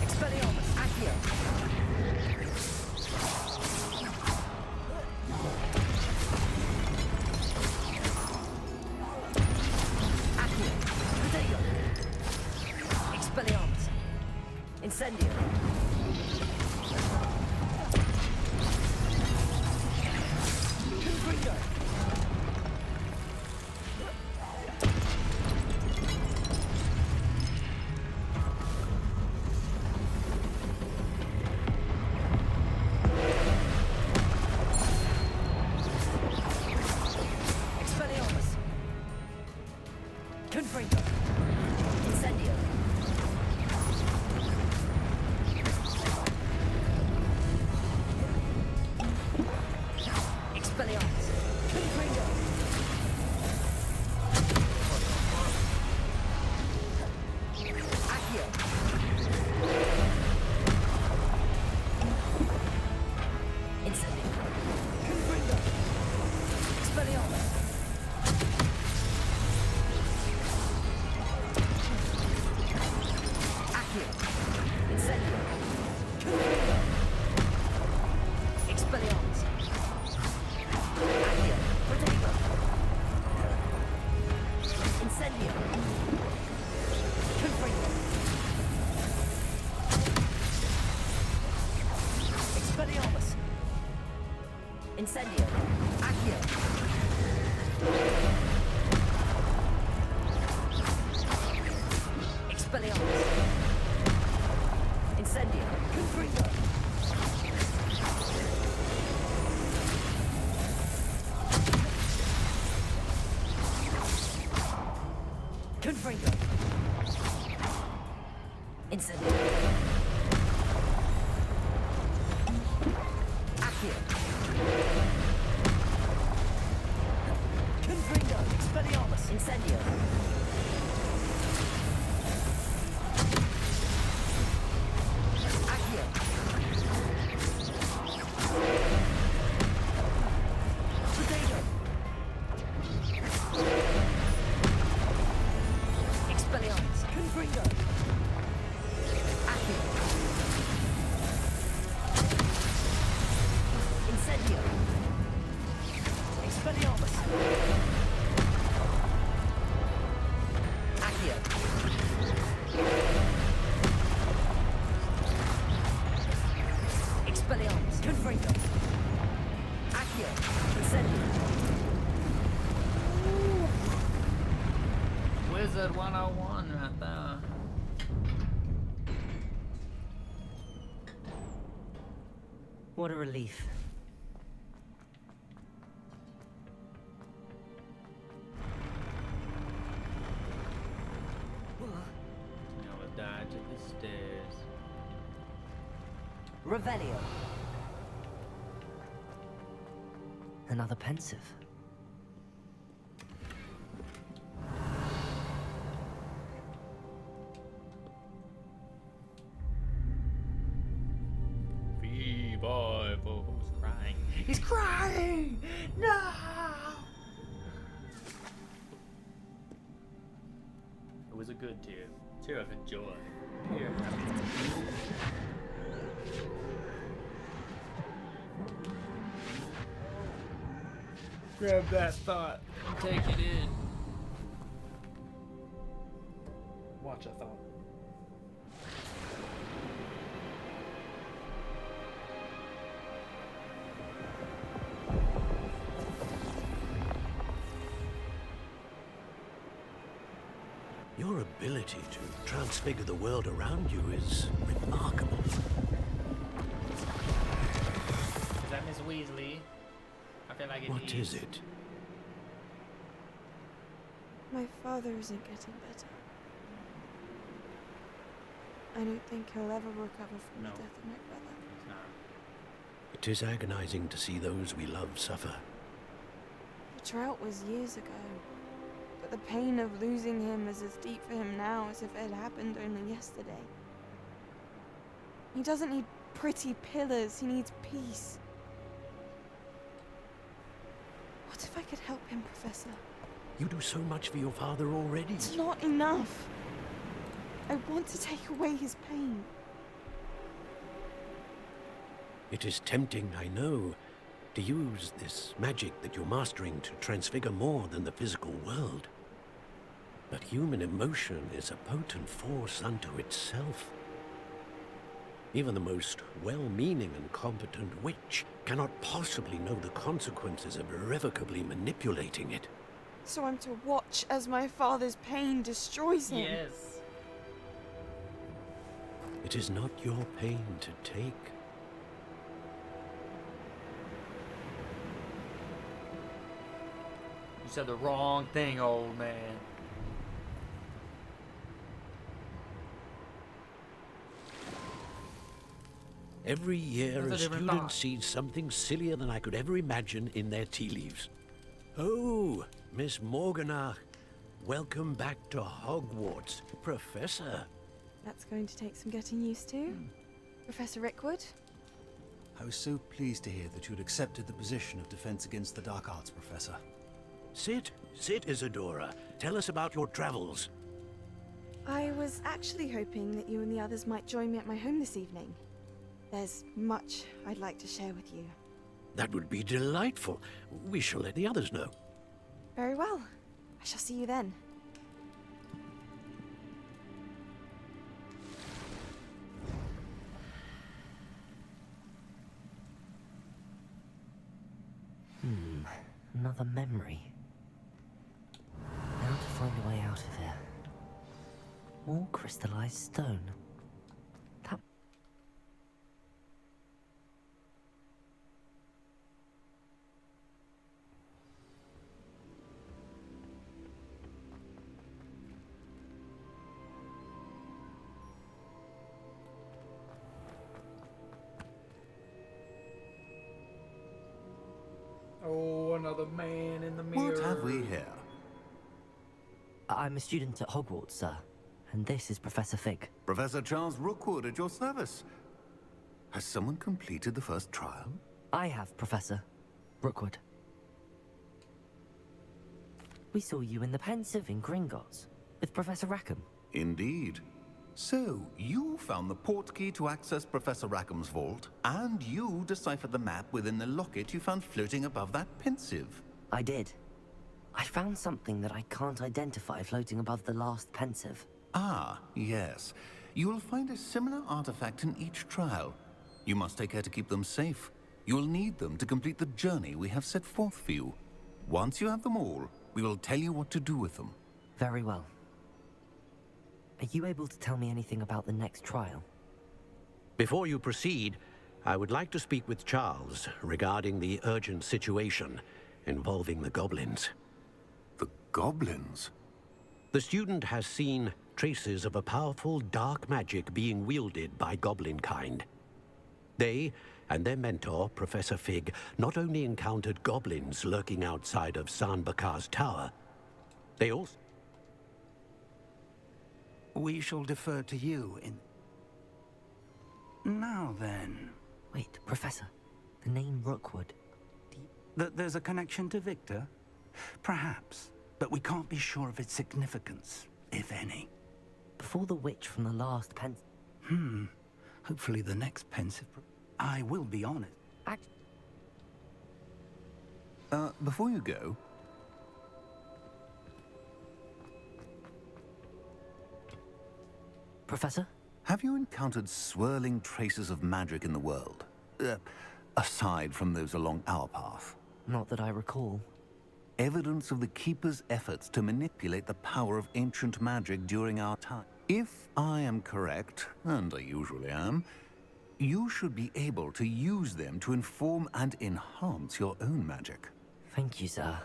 Expelliarmus, Accio. Accio, Protego. Expelliarmus, Incendio. Accio. Expelliarmus. Incendio. Confringo. Confringo. Incendio. Accio. Confringo. Expelliarmus. Incendio. Accio. Potato. Expelliarmus. Confringo. Accio. Incendio. Expelliarmus. Accio. Expelliarmus. Confringo. Accio. Incendio. Wizard 101 right there. What a relief. Noah died to the stairs. Revelio. Another pensive. Boy, who's crying? He's crying! No! It was a good tear. Tear of joy. Tear of happiness. Grab that thought and take it in. Watch a thought. Your ability to transfigure the world around you is remarkable. Is that Miss Weasley? I feel like it What is it? My father isn't getting better. I don't think he'll ever recover from the death of my brother. It's not. It is agonizing to see those we love suffer. The drought was years ago. But the pain of losing him is as deep for him now as if it had happened only yesterday. He doesn't need pretty pillars, he needs peace. What if I could help him, Professor? You do so much for your father already. It's not enough. I want to take away his pain. It is tempting, I know, to use this magic that you're mastering to transfigure more than the physical world. But human emotion is a potent force unto itself. Even the most well-meaning and competent witch cannot possibly know the consequences of irrevocably manipulating it. So I'm to watch as my father's pain destroys him? Yes. It is not your pain to take. You said the wrong thing, old man. Every year, That's a a different student thought. sees something sillier than I could ever imagine in their tea leaves. Oh, Miss Morganach. Welcome back to Hogwarts, Professor. That's going to take some getting used to. Professor Rickwood? I was so pleased to hear that you had accepted the position of Defense Against the Dark Arts, Professor. Sit, Isadora. Tell us about your travels. I was actually hoping that you and the others might join me at my home this evening. There's much I'd like to share with you. That would be delightful. We shall let the others know. Very well. I shall see you then. Another memory. Now to find a way out of here. More crystallized stone. That... Oh, another man in the mirror. What have we here? I'm a student at Hogwarts, sir. And this is Professor Fig. Professor Charles Rookwood at your service. Has someone completed the first trial? I have, Professor Rookwood. We saw you in the Pensive in Gringotts with Professor Rackham. Indeed. So, you found the portkey to access Professor Rackham's vault, and you deciphered the map within the locket you found floating above that Pensive. I did. I found something that I can't identify floating above the last Pensive. Ah, yes. You will find a similar artifact in each trial. You must take care to keep them safe. You will need them to complete the journey we have set forth for you. Once you have them all, we will tell you what to do with them. Very well. Are you able to tell me anything about the next trial? Before you proceed, I would like to speak with Charles regarding the urgent situation involving the goblins. The goblins? The student has seen traces of a powerful dark magic being wielded by goblin kind. They and their mentor, Professor Fig, not only encountered goblins lurking outside of Sanbakar's tower, they also... We shall defer to you in... Now then... Wait, Professor. The name Rookwood. There's a connection to Victor? Perhaps, but we can't be sure of its significance, if any. Before the witch from the last Hopefully the next Pensive... I will be honest. Before you go... Professor? Have you encountered swirling traces of magic in the world? Aside from those along our path? Not that I recall. Evidence of the Keeper's efforts to manipulate the power of ancient magic during our time. If I am correct, and I usually am, you should be able to use them to inform and enhance your own magic. Thank you, sir.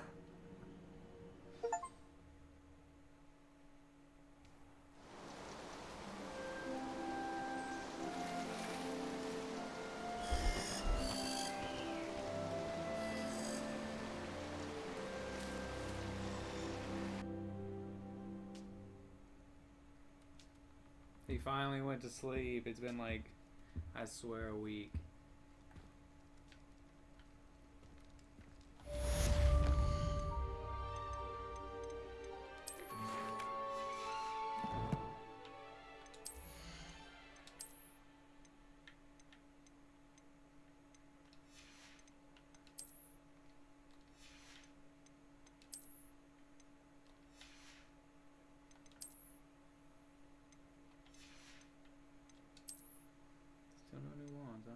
He finally went to sleep. It's been like, I swear, a week. Still no new wands, huh?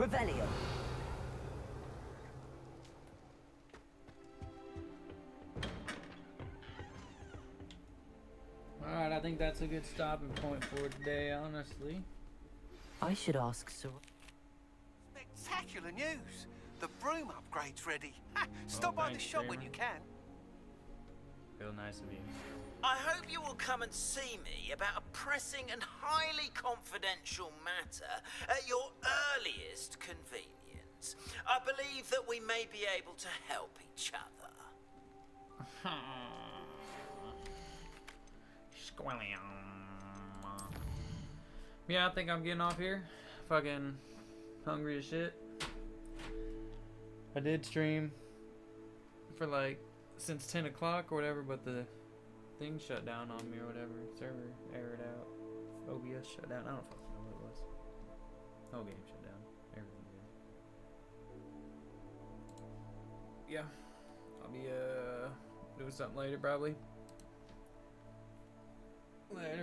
Revelio. Alright, I think that's a good stopping point for today, honestly. I should ask Sir. Spectacular news! The broom upgrade's ready. Stop by the thanks, shop when Dreamer. you can. Real nice of you. I hope you will come and see me about a pressing and highly confidential matter at your earliest convenience. I believe that we may be able to help each other. Yeah, I think I'm getting off here. Fucking hungry as shit. I did stream for like since 10 o'clock or whatever, but the thing shut down on me or whatever. Server errored out. OBS shut down. I don't fucking know what it was. Whole game shut down. Everything did. Yeah. I'll be doing something later probably. Later.